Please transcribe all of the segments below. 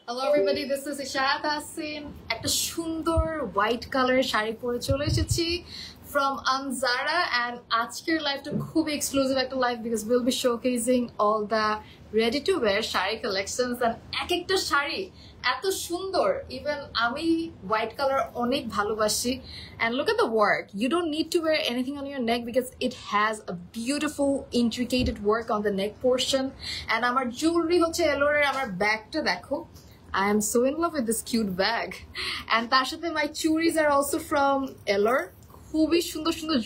Hello everybody, this is Ishaat Asin. একটা সুন্দর white color sari পরে চলে এসেছি from Anzara, and আজকের লাইভটা খুব এক্সক্লুসিভ একটা live because we'll be showcasing all the ready to wear sari collections, and এক একটা শাড়ি এত সুন্দর, even আমি white color অনেক ভালোবাসি. And look at the work. You don't need to wear anything on your neck because it has a beautiful intricate work on the neck portion. And আমার jewelry হচ্ছে এলোরের. আমার ব্যাগটা দেখো, I am so in love with this cute bag. And তার সাথে my churis are also from Elor. খুবই সুন্দর সুন্দর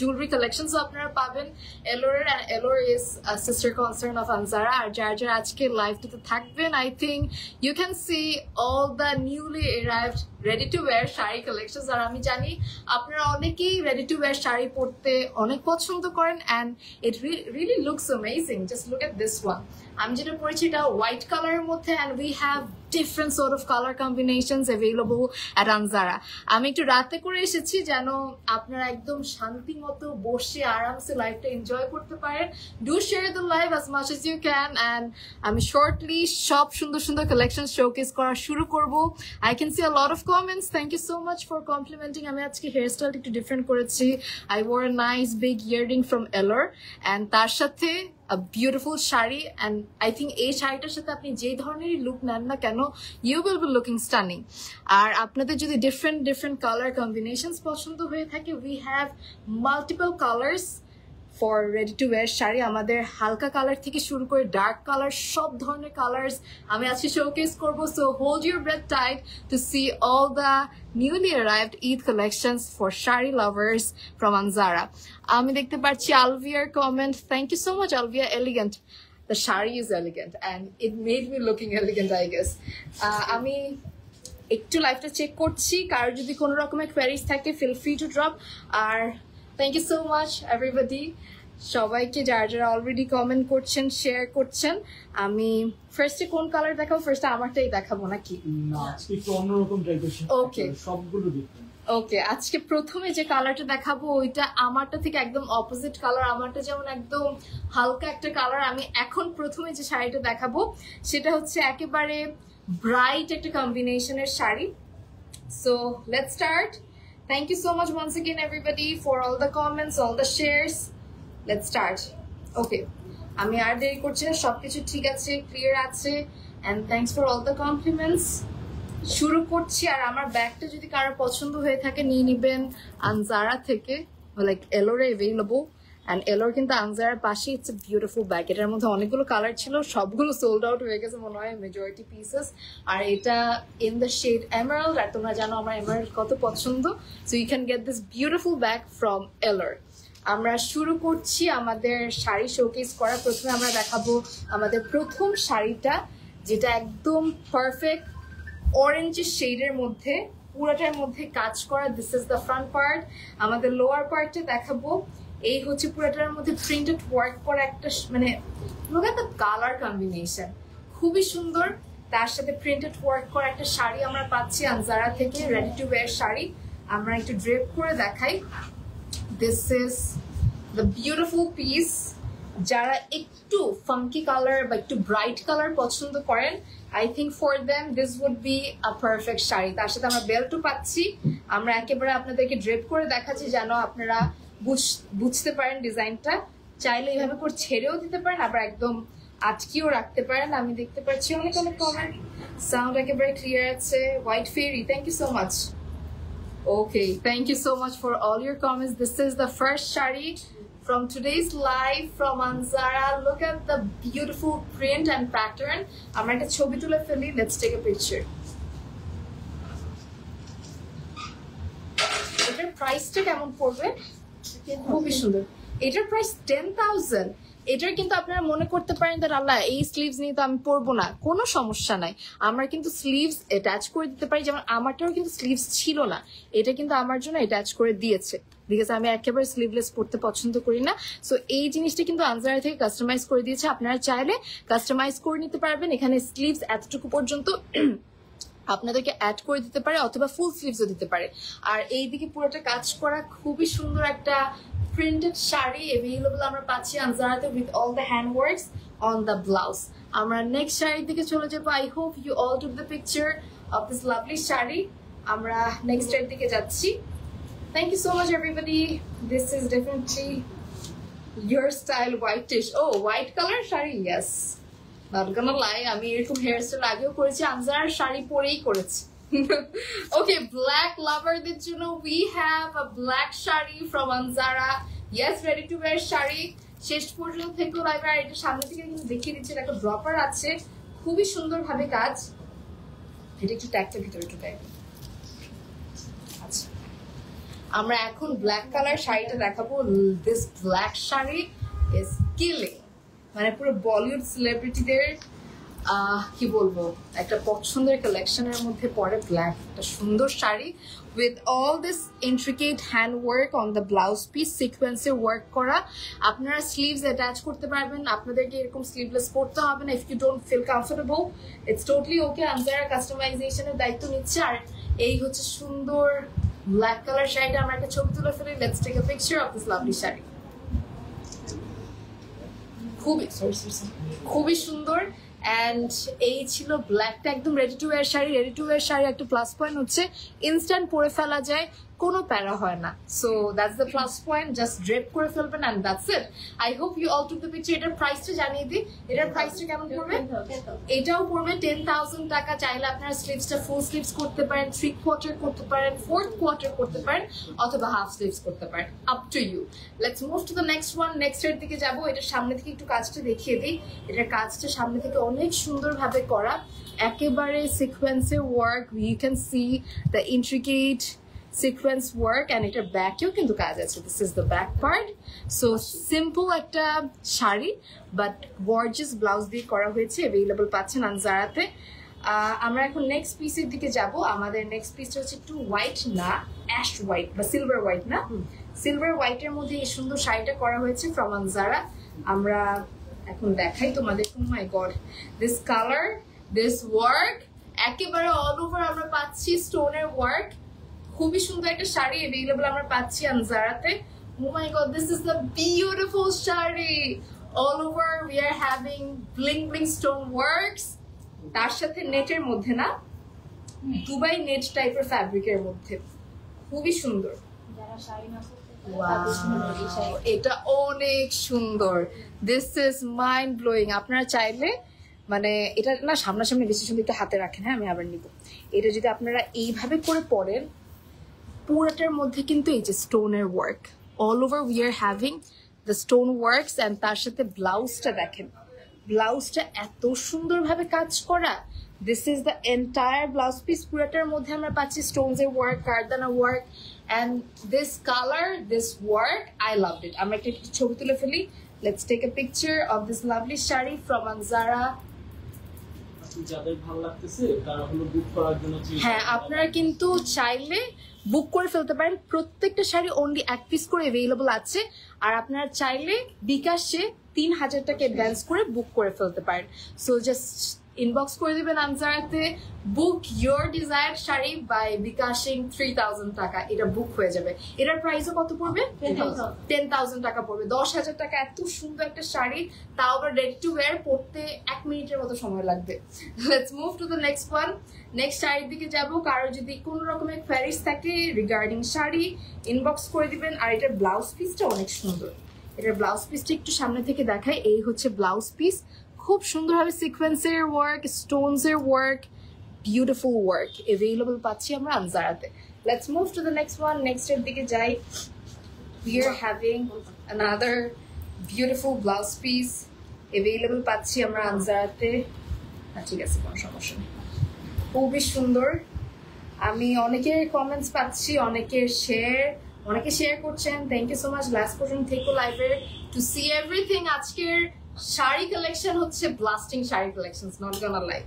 jewelry collections আপনারা পাবেন এলোরের, and Elor is a sister concern of Anzara. আর যারা আজকে লাইভটাতে থাকবেন, I think you can see all the newly arrived ready to wear sari collections. আর আমি জানি আপনারা অনেকেই ready to wear শাড়ি পরতে অনেক পছন্দ করেন, and it really looks amazing. Just look at this one. আমি যেটা পরেছি এটা white color এর মধ্যে, and we have different sort of color combinations available at Anzara. আমি একটু রাতে করে এসেছি যেন আপনারা একদম শান্তি মতো বসে আরামসে লাইভটা এনজয় করতে পারেন. Do share the live as much as you can, and আমি shortly সব সুন্দর সুন্দর collection showcase করা শুরু করব. I can see a lot of comments. Thank you so much for complimenting. আমি আজকে hairstyle একটু ডিফারেন্ট করেছি. I wore a nice big earring from Elor, and তার সাথে a beautiful shari, and I think এই শাড়িটার সাথে আপনি যে ধরনেরই লুক নেন না কেন, you will be looking stunning. আর আপনাদের যদি different color combinations পছন্দ হয়ে থাকে, we have multiple colors for ready to wear sari. আমাদের হালকা কালার থেকে শুরু করে ডার্ক কালার, সব ধরনের কালার্স আমি আজকে শোকেস করব. So hold your breath tight to see all the newly arrived Eid collections for shari lovers from Anzara. আমি দেখতে পাচ্ছি Alviaর comment. Thank you so much Alvia. Elegant. The shari is elegant and it made me looking elegant, I guess. আমি একটু লাইভটা check করছি, কারো যদি কোনো রকমের কোয়েরিজ থাকে feel free to drop. R thank you so much everybody. সবাইকে যারা অলরেডি কমেন্ট করছেন, শেয়ার করছেন. আমি ফার্স্টে কোন কালার দেখাবো? ফার্স্টে আমারটাই দেখাবো নাকি? না, আজকে একটু অন্যরকম টাইপের ওকে, সবগুলো দেখুন. ওকে, আজকে প্রথমে যে কালারটা দেখাবো ওইটা আমারটা থেকে একদম অপোজিট কালার. আমারটা যেমন একদম হালকা একটা কালার, আমি এখন প্রথমে যে শাড়িটা দেখাবো সেটা হচ্ছে একেবারে ব্রাইট একটা কম্বিনেশনের sari. So let's start. Thank you so much once again everybody for all the comments, all the shares. Let's start. Okay, আমি আর দেরি করছি না, সবকিছু ঠিক আছে, ক্লিয়ার আছে, and thanks for all the compliments. শুরু করছি. আর আমার ব্যাগটা যদি কারো পছন্দ হয়ে থাকে নিয়ে নিবেন আনজারা থেকে, লাইক এলোরে অ্যাভেলেবল, and এলোর কিন্তু আনজারার পাশে. It's a beautiful bag. এটার মধ্যে অনেকগুলো কালার ছিল, সবগুলো সোল্ড আউট হয়ে গেছে মনে হয়, মেজরিটি পিসেস. আর এটা ইন দ্য শেড এমারাল্ড, আর তোমরা জানো আমার এমারাল্ড কত পছন্দ. So you can get this beautiful bag from এলোর. আমরা শুরু করছি আমাদের শাড়ি শোকেস করা. প্রথমে আমরা দেখাবো আমাদের প্রথম শাড়িটা, যেটা একদম পারফেক্ট অরেঞ্জের শেডের মধ্যে, পুরোটার মধ্যে কাজ করা. This is the front part. আমাদের লোয়ার পার্টে দেখাবো, এই হচ্ছে পুরোটার মধ্যে প্রিন্টেড ওয়ার্ক করা একটা, মানে look at the colour combination, খুবই সুন্দর. তার সাথে প্রিন্টেড ওয়ার্ক করা একটা শাড়ি আমরা পাচ্ছি আনজারা থেকে, রেডি টু ওয়্যার শাড়ি. আমরা একটু ড্রেপ করে দেখাই. This is the beautiful piece. যারা একটু ফাঙ্কি কালার বা একটু ব্রাইট কালার পছন্দ করেন, I think for them this would be a perfect sari. তার সাথে আমরা বেল্টও পাচ্ছি. আমরা একেবারে আপনাদেরকে ড্রেপ করে দেখাচ্ছি যেন আপনারা বুঝতে পারেন ডিজাইনটা. চাইলে এইভাবে করে ছেড়েও দিতে পারেন, আবার একদম আটকিও রাখতে পারেন. আমি দেখতে পাচ্ছি অনেক কমেন্ট, সাউন্ড একেবারে ক্লিয়ার আছে. White Fairy, thank you so much. Okay, thank you so much for all your comments. This is the first shari from today's live from Anzara. Look at the beautiful print and pattern. আমরা একটা ছবি তুলে ফেলি. Let's take a picture. এটার প্রাইসটা কেমন পড়বে? খুবই সুন্দর. এটার প্রাইস 10,000. এটার কিন্তু আপনারা মনে করতে পারেন যে আল্লাহ এই স্লিভস নিয়ে তো আমি পরবো না, কোনো সমস্যা নাই. আমরা কিন্তু স্লিভস অ্যাটাচ করে দিতে পারি. যেমন আমারটাও কিন্তু স্লিভস ছিল না, এটা কিন্তু আমার জন্য অ্যাটাচ করে দিয়েছে, বিকজ আমি একেবারে স্লিভলেস পরতে পছন্দ করি না. সো এই জিনিসটা কিন্তু আনজারা থেকে কাস্টমাইজ করে দিয়েছে. আপনারা চাইলে কাস্টমাইজ করে নিতে পারবেন. এখানে স্লিভস এতটুকু পর্যন্ত আপনাদেরকে অ্যাড করে দিতে পারে, অথবা ফুল স্লিভসও দিতে পারে. আর এইদিকে পুরোটা কাজ করা খুবই সুন্দর একটা প্রিন্টেড শাড়ি অ্যাভেলেবল আমরা পাচ্ছি আনজারাতে with all the hand works on the blouse. আমরা নেক্সট শাড়ির দিকে চলে যাবো। I hope you all took the picture of this lovely sari. আমরা নেক্সট এর দিকে যাচ্ছি। Thank you so much everybody. This is definitely your style, whitish. Oh, white color sari, yes. Not gonna lie, আমি এরকম হেয়ার স্টাইল আগেও করেছি, আনজারার শাড়ি পরেই করেছি। Okay, black loverদের জন্য we have a black sari from Anzara. Yes, ready to wear sari. শেষ পর্যন্ত থেকে লাইভ। আর এটা সামনে থেকে কিন্তু দেখিয়ে দিচ্ছে, একটা ড্রপার আছে, খুবই সুন্দর ভাবে কাজ। এটা একটু ট্যাগটা ভিতরে একটু ট্যাগ। আচ্ছা, আমরা এখন ব্ল্যাক কালার শাড়িটা দেখাবো। This black sari is killing, মানে পুরো বলিউড সেলিব্রিটিদের কি বলবো, একটা পছন্দের কালেকশনের মধ্যে পড়ে ব্ল্যাক। একটা সুন্দর sari with all this intricate hand work on the blouse piece, সিকোয়েন্সের ওয়ার্ক করা। আপনারা স্লিভস অ্যাটাচ করতে পারবেন, আপনাদেরকে এরকম স্লিভলেস পরতে হবে না। If you don't feel comfortable, it's totally okay. Anjara কাস্টমাইজেশনের দায়িত্ব নিচ্ছে। আর এই হচ্ছে সুন্দর ব্ল্যাক কালার শাড়িটা। আমরা একটা ছবি তুলে ফেলি। Let's take a picture of this lovely sari. খুবই সুন্দর। অ্যান্ড এই ছিল ব্ল্যাকটা, একদম ready to wear sari. Ready to wear sari একটা প্লাস পয়েন্ট হচ্ছে ইনস্ট্যান্ট পরে ফেলা যায়, কোনো প্যারা হয় না। So that's the plus point. Just drape করে ফেলবেন and that's it. I hope you all took the picture. এটার প্রাইসটা জানিয়ে দিই। এটার প্রাইসটা কেমন পড়বে? এটাও পড়বে 10,000 টাকা। চাইলে আপনারা স্লিভসটা ফুল স্লিভস করতে পারেন, 3/4 করতে পারেন, 4/4 করতে পারেন, অথবা হাফ স্লিভস করতে পারেন, up to you. Let's move to the next one. Next এর দিকে যাবো। এটার সামনে থেকে একটু কাজটা দেখিয়ে দিই। এটার কাজটা সামনে থেকে অনেক সুন্দরভাবে করা, একেবারে সিকোয়েন্সের work. You can see the intricate sequence work and এটার ব্যাকেও কিন্তু কাজ আছে। This is the back part. So simple একটা শাড়ি, বাট গর্জিয়াস ব্লাউজ দিয়ে করা হয়েছে। অ্যাভেলেবল পাচ্ছেন আনজারাতে। আমরা এখন নেক্সট পিসের দিকে যাব। আমাদের নেক্সট পিসটা হচ্ছে একটু হোয়াইট না, অ্যাশ হোয়াইট বা সিলভার হোয়াইট না, সিলভার হোয়াইটের মধ্যে এই সুন্দর শাড়িটা করা হয়েছে ফ্রম আনজারা। আমরা এখন দেখাই তোমাদের। Oh my god, this colour, this work, একেবারে অল ওভার আমরা পাচ্ছি স্টোনের ওয়ার্ক। খুবই সুন্দর একটা শাড়ি অ্যাভেলেবল আমরা পাচ্ছি আনজারাতে। Oh my god, this is the beautiful sari. All over we are having bling bling stone works, তার সাথে নেটের মধ্যে না, দুবাই নেট টাইপের ফ্যাব্রিকের মধ্যে, খুবই সুন্দর। এটা অনেক সুন্দর। This is mind blowing. আপনারা চাইলে মানে এটা না সামনাসামনি বেশি সুন্দর, একটু হাতে রাখেন। হ্যাঁ, আমি আবার নিব। এটা যদি আপনারা এইভাবে করে পরেন, পুরোটার মধ্যে কিন্তু এই যে স্টোনের work, all over we are having the stone works. And তার সাথে ব্লাউজটা দেখেন, ব্লাউজটা এত সুন্দরভাবে কাজ করা। This is the entire blouse piece. পুরোটার মধ্যে আমরা পাচ্ছি স্টোনস এর ওয়ার্ক, কারদানা work, and this colour, this work, I loved it. আমরা একটা ছবি তুলে ফেলি। Let's take a picture of this lovely sari from Anjara. যাদের ভালো লাগতেছে তারা হলো বুক করার জন্য। হ্যাঁ, আপনারা কিন্তু চাইলে বুক করে ফেলতে পারেন। প্রত্যেকটা শাড়ি অনলি এক পিস করে অ্যাভেলেবল আছে। আর আপনারা চাইলে বিকাশে 3,000 টাকা অ্যাডভান্স করে বুক করে ফেলতে পারেন। সো জাস্ট ইনবক্স করে দিবেন আনজারাতে, book your desire sari by বিকাশিং 3,000 টাকা, এটা বুক হয়ে যাবে। এটার প্রাইসও কত পড়বে? 10,000 টাকা পড়বে। 10,000 টাকা এত সুন্দর একটা শাড়ি, তাও আবার রেডি টু ওয়্যার, পড়তে 1 মিনিটের মতো সময় লাগবে। Let's move to the next one. Next শাড়ির দিকে যাবো। কারো যদি কোনো রকমের কোয়ারিজ থাকে রিগার্ডিং শাড়ি, ইনবক্স করে দিবেন। আর এটার ব্লাউজ পিসটা অনেক সুন্দর। এটার ব্লাউজ পিসটা একটু সামনে থেকে দেখায়। এই হচ্ছে ব্লাউজ পিস, খুব সুন্দরভাবে সিকোয়েন্সের ওয়ার্ক, স্টোনসের ওয়ার্ক, বিউটিফুল ওয়ার্ক অ্যাভেলেবল পাচ্ছি আমরা আনজারাতে। Let's move to the next one. Next এর দিকে যাই। We are having another beautiful blouse piece available পাচ্ছি আমরা আনজারাতে। ঠিক আছে, কোনো সমস্যা নেই। খুবই সুন্দর। আমি অনেকের কমেন্টস পাচ্ছি, অনেকে শেয়ার করছেন। Thank you so much. Last পর্যন্ত থেকো লাইভে টু সি এভরিথিং। আজকের শাড়ি কালেকশন হচ্ছে blasting sari collection, not gonna lie.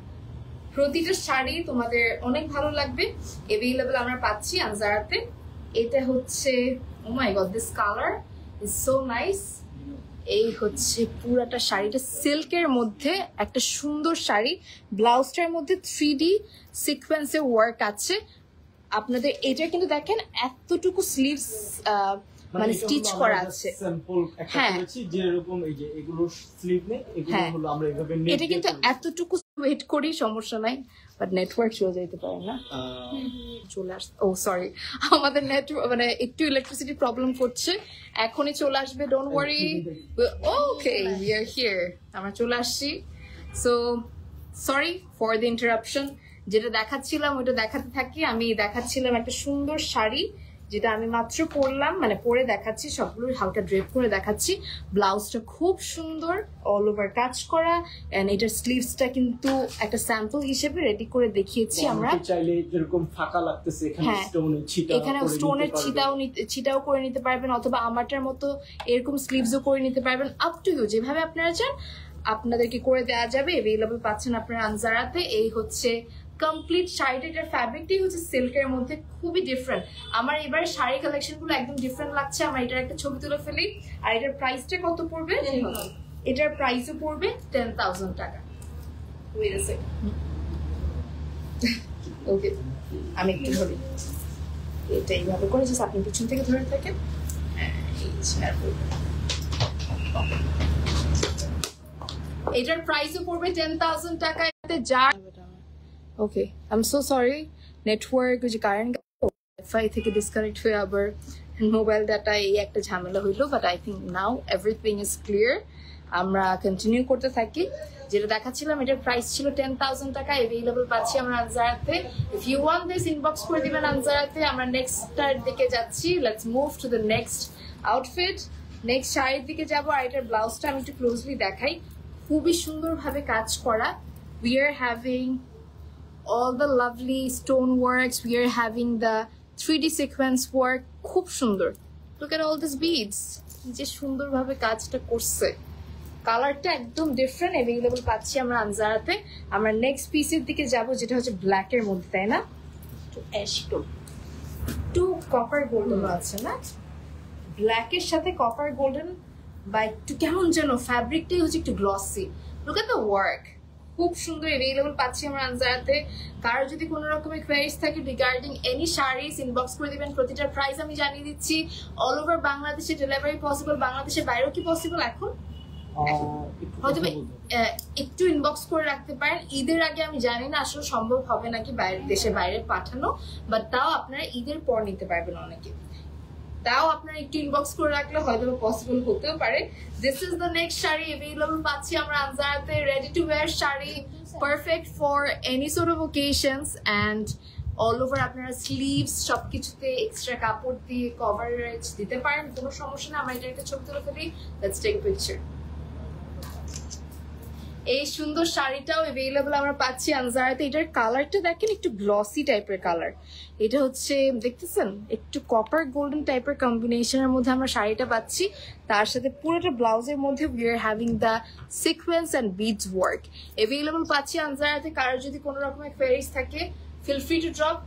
প্রতিটা শাড়ি তোমাদের অনেক ভালো লাগবে। অ্যাভেলেবল আমরা পাচ্ছি আনজারাতে। এটা হচ্ছে, oh my god, this colour is so nice. এই হচ্ছে পুরাটা শাড়িটা সিল্কের মধ্যে একটা সুন্দর শাড়ি। ব্লাউজটার মধ্যে 3D সিকোয়েন্সের ওয়ার্ক আছে। আপনাদের এটা কিন্তু দেখেন এতটুকু স্লিভস মানে স্টিচ করা আছে স্যাম্পল একটা করেছি যে এরকম এই যে এগুলো স্লিভ নেই এগুলো হলো আমরা এইভাবে নেট এটা কিন্তু এতটুকু ওয়েট করি সমস্যা নাই বাট নেটওয়ার্ক চলে যেতে পারে না চলে আস ও সরি আমাদের নেটওয়ার্ক মানে একটু ইলেকট্রিসিটি প্রবলেম করছে এখনই চলে আসবে don't worry okay we are here আমরা চলে আসছি so sorry for the interruption যেটা দেখাচ্ছিলাম ওটা দেখাতে থাকি আমি দেখাচ্ছিলাম একটা সুন্দর শাড়ি যেটা আমি মাত্র পরলাম মানে পরে দেখাচ্ছি সবগুলো হালকা ড্রেপ করে দেখাচ্ছি ব্লাউজটা খুব সুন্দর অল ওভার কাজ করা এন্ড এটার স্লিভসটা কিন্তু একটা স্যাম্পল হিসেবে রেডি করে দেখিয়েছি আমরা চাইলে যেরকম ফাঁকা লাগতেছে এখানে স্টোনের ছিটা এখানে স্টোনের ছিটাও করে নিতে পারবেন অথবা আমারটার মতো এরকম স্লিভসও করে নিতে পারবেন আপ টু ইউ যেভাবে আপনারা চান আপনাদেরকে করে দেওয়া যাবে अवेलेबल পাচ্ছেন আপনারা আনজারাতে এই হচ্ছে কমপ্লিট শাড়িটার ফ্যাব্রিকটাই হচ্ছে সিল্কের মধ্যে খুবই ডিফারেন্ট আমার এবারে শাড়ি কালেকশনগুলো একদম ডিফারেন্ট লাগছে আমরা এটার একটা ছবি তুলে ফেলি আর এটার প্রাইসটা কত পড়বে এটার প্রাইসও পড়বে 10,000 টাকা ওয়েট আ সেকেন্ড ওকে আমি একটু ধরি এটা এইভাবে করে জাস্ট আপনি পিছন থেকে ধরে থাকেন এই শেয়ার করবেন এটার প্রাইসও পড়বে 10,000 টাকা এতে যা okay I am so sorry network যে কারেন্ট ওয়াইফাই থেকে ডিসকানেক্ট হয়ে আবার মোবাইল ডাটা এই একটা ঝামেলা হইলো but I think now everything is clear আমরা কন্টিনিউ করতে থাকি যেটা দেখাচ্ছিলাম এটার প্রাইস ছিল 10,000 টাকা अवेलेबल পাচ্ছি আমরা আনজারাতে if you want this inbox করে দিবেন আনজারাতে আমরা নেক্সটটার দিকে যাচ্ছি let's move to the next outfit next শাড়ির দিকে যাব আর এটার ব্লাউজটা আমি একটু ক্লোজলি দেখাই খুবই সুন্দরভাবে কাজ করা we are having all the lovely stone works we are having the 3D sequence work খুব সুন্দর look at all these beads যে সুন্দরভাবে কাজটা করছে কালারটা একদম ডিফারেন্ট अवेलेबल পাচ্ছি আমরা আনজারাতে আমরা নেক্সট পিসের দিকে যাব যেটা হচ্ছে ব্ল্যাক এর মধ্যে তাই না তো ash tone to copper golden আছে না ব্ল্যাক এর সাথে কপার গোল্ডেন বা একটু কেমন যেন ফ্যাব্রিকটাই হচ্ছে একটু glossy look at the work খুব সুন্দর अवेलेबल পাচ্ছি আমরা আনজারাতে কারো যদি কোনো রকমের কোয়েরিজ থাকে রিগার্ডিং এনি শাড়িজ ইনবক্স করে দিবেন প্রতিটার প্রাইস আমি জানিয়ে দিচ্ছি অল ওভার বাংলাদেশে ডেলিভারি পসিবল বাংলাদেশের বাইরেও কি পসিবল এখন হয়তো একটু ইনবক্স করে রাখতে পারেন ঈদের আগে আমি জানি না আসলে সম্ভব হবে নাকি বাইরে দেশের বাইরে পাঠানো বাট তাও আপনারা ঈদের পর নিতে পারবেন অনেকে তাও আপনারা একটু ইনবক্স করে রাখলে হয়তো পসিবল হতেও পারে this is the next sari available পাচ্ছি আমরা আনজারাতে ready to wear sari perfect for any sort of occasions and all over আপনারা স্লিভস সবকিছুতে এক্সট্রা কাপড় দিয়ে কভারেজ দিতে পারেন কোনো সমস্যা না আমরা এটা একটা ছবি তুলে ফেলি লেটস টেক আ পিকচার এই সুন্দর শাড়িটাও अवेलेबल আমরা পাচ্ছি আনজারাতে এটার কালারটা দেখেন একটু গ্লসি টাইপের কালার এটা হচ্ছে দেখতেছেন একটু কপার গোল্ডেন টাইপের কম্বিনেশনের মধ্যে আমরা শাড়িটা পাচ্ছি তার সাথে পুরোটা ব্লাউজের মধ্যে we are having the sequence and beads work available পাচ্ছি আনজারাতে কারোর যদি কোনো রকমের কোয়েরিজ থাকে ফিল ফ্রি টু ড্রপ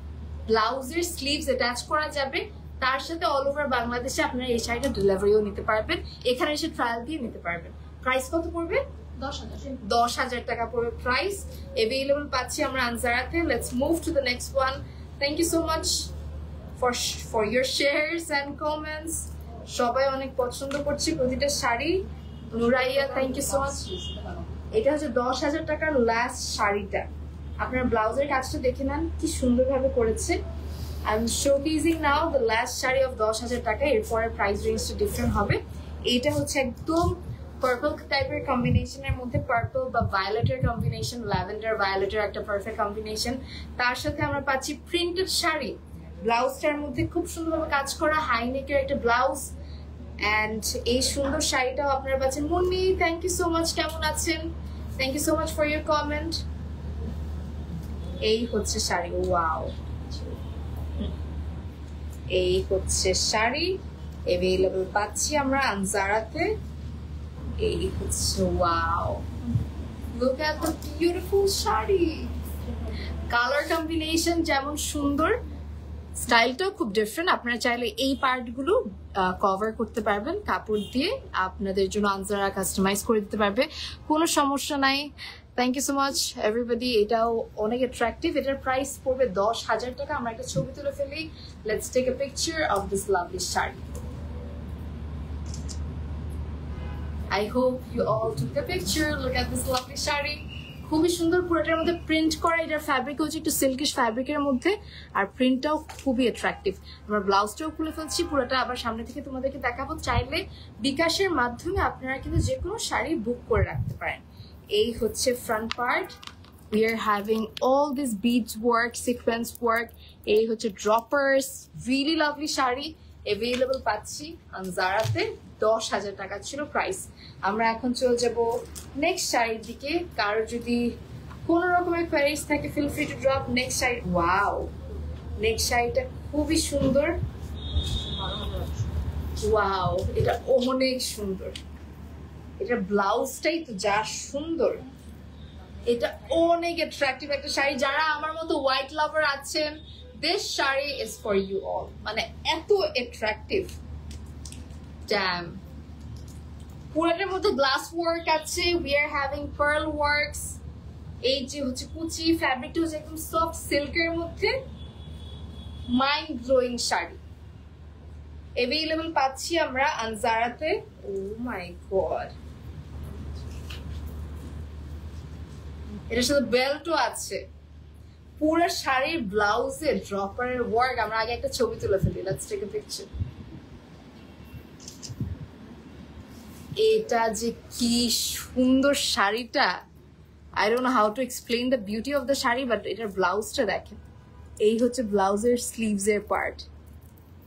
ব্লাউজের স্লিভস অ্যাটাচ করা যাবে তার সাথে অল ওভার বাংলাদেশে আপনারা এই শাড়িটা ডেলিভারিও নিতে পারবেন এখানে এসে ট্রায়াল দিয়ে নিতে পারবেন প্রাইস কত পড়বে 10,000 টাকা পড়বে প্রাইস अवेलेबल পাচ্ছি আমরা আনজারাতে let's move to the next one thank you so much for your shares and comments সবাই অনেক পছন্দ করছে প্রতিটা sari Nuraiya thank you so much এটা হচ্ছে 10,000 টাকার লাস্ট শাড়িটা আপনার ব্লাউজের কাজটা দেখে নেন কি সুন্দরভাবে করেছে I am showcasing now the last sari of 10,000 টাকা এরপরে প্রাইস রেঞ্জটা ডিফারেন্ট হবে এটা হচ্ছে একদম পার্পল টাইপের কম্বিনেশনের মধ্যে পার্পল বা ভায়োলেটের কম্বিনেশন ল্যাভেন্ডার ভায়োলেটের একটা পারফেক্ট কম্বিনেশন তার সাথে আমরা পাচ্ছি প্রিন্টেড শাড়ি ব্লাউজটার মধ্যে খুব সুন্দরভাবে কাজ করা হাই নেকের একটা ব্লাউজ এন্ড এই সুন্দর শাড়িটাও আপনারা পাচ্ছেন Munni thank you so much কেমন আছেন thank you so much for your comment এই হচ্ছে শাড়ি ওয়াও এই হচ্ছে শাড়ি अवेलेबल পাচ্ছি আমরা আনজারাতে এই হচ্ছে wow look at the beautiful sari colour combination যেমন সুন্দর স্টাইলটাও খুব ডিফারেন্ট আপনারা চাইলে এই পার্টগুলো কভার করতে পারবেন কাপড় দিয়ে আপনাদের জন্য আনজারা কাস্টমাইজ করে দিতে পারবে কোনো সমস্যা নাই thank you so much everybody এটাও অনেক অ্যাট্রাকটিভ এটার প্রাইস পড়বে 10,000 টাকা আমরা একটা ছবি তুলে ফেলি let's take a picture of this lovely sari I hope you all took the picture. Look at this lovely sari, খুবই সুন্দর, পুরোটার মধ্যে প্রিন্ট করা। এটার ফ্যাব্রিক হচ্ছে একটু সিল্কিশ ফ্যাব্রিকের মধ্যে, আর প্রিন্টটাও খুবই অ্যাট্রাকটিভ। আমরা ব্লাউজটাও খুলে ফেলছি, পুরোটা আবার সামনে থেকে তোমাদেরকে দেখাবো। চাইলে বিকাশের মাধ্যমে আপনারা কিন্তু যে কোনো শাড়ি বুক করে রাখতে পারেন। এই হচ্ছে front part. We are having all this beads work, sequence work. এই হচ্ছে droppers, really lovely sari available পাচ্ছি আনজারাতে। 10,000 টাকা ছিল প্রাইস। আমরা এখন চলে যাব নেক্সট শাড়ির দিকে। কারো যদি কোনো রকমের কোয়ারিজ থাকে feel free to drop next sari. Wow, next শাড়িটা খুবই সুন্দর। ওয়াও, এটা অনেক সুন্দর। এটা ব্লাউজটাই তো যা সুন্দর, এটা অনেক অ্যাট্রাকটিভ একটা শাড়ি। যারা আমার মতো হোয়াইট লাভার আছেন, this sari is for you all. মানে এত অ্যাট্রাকটিভ, ড্যাম। পুরোটার মধ্যে গ্লাস ওয়ার্ক আছে। We are having pearl works. এই যে হচ্ছে কুচি, ফ্যাব্রিকটা হচ্ছে একদম সফট সিল্কের মধ্যে, মাইন্ড ব্লোয়িং শাড়ি অ্যাভেলেবল পাচ্ছি আমরা আনজারাতে। ও মাই গড, এটার সাথে বেল্টও আছে। পুরো শাড়ির ব্লাউজে ড্রপারের ওয়ার্ক। আমরা আগে একটা ছবি তুলে ফেলি, লেটস টেক আ পিকচার। এটা যে কি সুন্দর শাড়িটা, I don't know how to explain the beauty of the sari, but এটার ব্লাউজটা দেখেন। এই হচ্ছে ব্লাউজের স্লিভস এর পার্ট,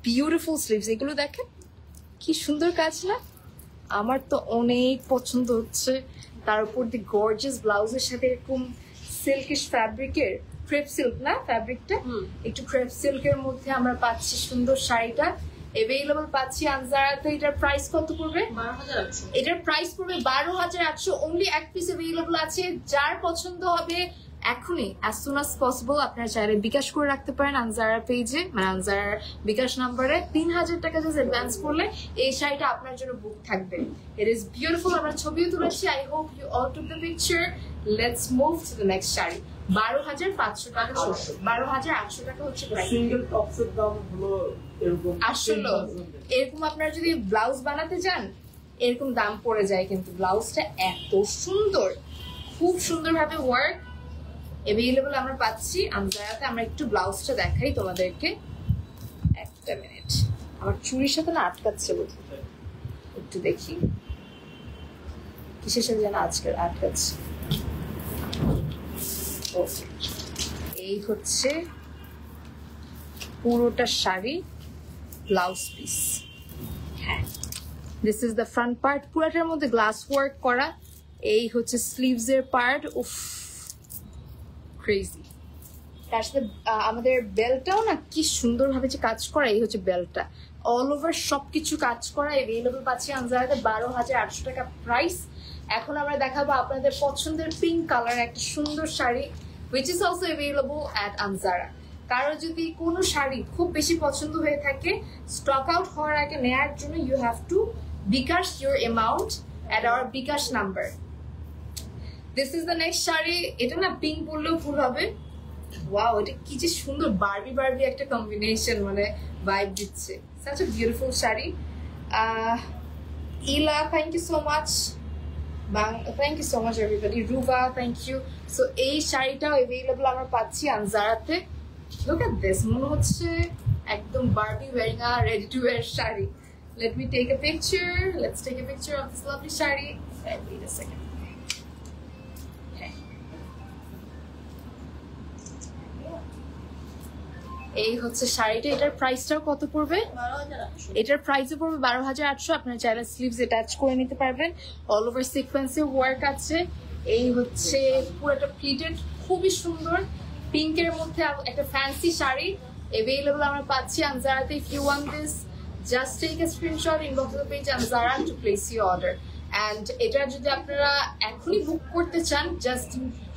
বিউটিফুল স্লিভস। এগুলো দেখেন কি সুন্দর কাজ না? আমার তো অনেক পছন্দ হচ্ছে। তার উপর দিয়ে গর্জিয়াস ব্লাউজের সাথে এরকম সিল্কিশ ফ্যাব্রিকের, ক্রেপ সিল্ক না ফ্যাব্রিকটা, একটু ক্রেপ সিল্কের মধ্যে আমরা পাচ্ছি সুন্দর শাড়িটা অ্যাভেলেবল পাচ্ছি আনজারাতে। এটার প্রাইস কত পড়বে? 12,800। এটার প্রাইস পড়বে 12,800। অনলি এক পিস অ্যাভেলেবল আছে। যার পছন্দ হবে এখনই অ্যাজ সুন অ্যাজ পসিবল আপনারা চাইলে বিকাশ করে রাখতে পারেন আনজারা পেজে, মানে আনজারার বিকাশ নাম্বারে। 3,000 টাকা জাস্ট অ্যাডভান্স করলে এই শাড়িটা আপনার জন্য বুক থাকবে। It is beautiful. আমরা ছবিও তুলেছি। I hope you all took the picture. Let's move to the next sari. 12,500 টাকা, 12,800 টাকা হচ্ছে প্রাইস। সিঙ্গেল টপসের দাম হলো এরকম। আসলে এরকম আপনারা যদি ব্লাউজ বানাতে চান এরকম দাম পড়ে যায়, কিন্তু ব্লাউজটা এত সুন্দর, খুব সুন্দরভাবে ওয়ার্ক অ্যাভেলেবল আমরা পাচ্ছি আনজারাতে। আমরা একটু ব্লাউজটা দেখাই তোমাদেরকে, একটা মিনিট। আমার চুরির সাথে না আটকাচ্ছে বলতে, একটু দেখি কিসের সাথে যেন আজকে আটকাচ্ছে। এই হচ্ছে পুরোটা শাড়ি, ব্লাউজ পিস। হ্যাঁ, this is the front part, পুরোটার মধ্যে গ্লাস ওয়ার্ক করা। এই হচ্ছে স্লিভস এর পার্ট। উফ, ক্রেজি। তার সাথে আমাদের বেল্টটাও না কি সুন্দরভাবে যে কাজ করা। এই হচ্ছে বেল্টটা, অল ওভার সবকিছু কাজ করা। অ্যাভেলেবল পাচ্ছি আনজারাতে। 12,800 টাকা প্রাইস। এখন আমরা দেখাবো আপনাদের পছন্দের পিঙ্ক কালার একটা সুন্দর sari, which is also available at Anjara. কারো যদি কোনো শাড়ি খুব বেশি পছন্দ হয়ে থাকে, স্টক আউট হওয়ার আগে নেয়ার জন্য you have to bKash your amount at our bKash number. This is the next sari. এটা না পিঙ্ক বললেও ভুল হবে। ওয়াও, এটা কি যে সুন্দর, বারবি বারবি একটা কম্বিনেশন, মানে ভাইব দিচ্ছে। such a beautiful sari. Ila, thank you so much. Thank you so much everybody. Ruba, thank you. So এই শাড়িটাও অ্যাভেলেবল আমরা পাচ্ছি আনজারাতে। লুক এট দিস, মনে হচ্ছে একদম Barbie wearing a ready to wear sari. Let me take a picture. Let's take a picture of this lovely sari. Wait a second. Okay. এই হচ্ছে শাড়িটা। এটার প্রাইসটাও কত পড়বে? 12,800। এটার প্রাইসও পড়বে 12,800। আপনারা চাইলে স্লিভস অ্যাটাচ করে নিতে পারবেন। অল ওভার সিকোয়েন্সে ওয়ার্ক আছে। এই হচ্ছে পুরোটা প্লিটেড, খুবই সুন্দর পিঙ্কের মধ্যে একটা ফ্যান্সি শাড়ি অ্যাভেলেবল আমরা পাচ্ছি আনজারাতে। If you want this, just take a screenshot, inbox the page Anjara to place your order. And এটা যদি আপনারা এখনই বুক করতে চান, জাস্ট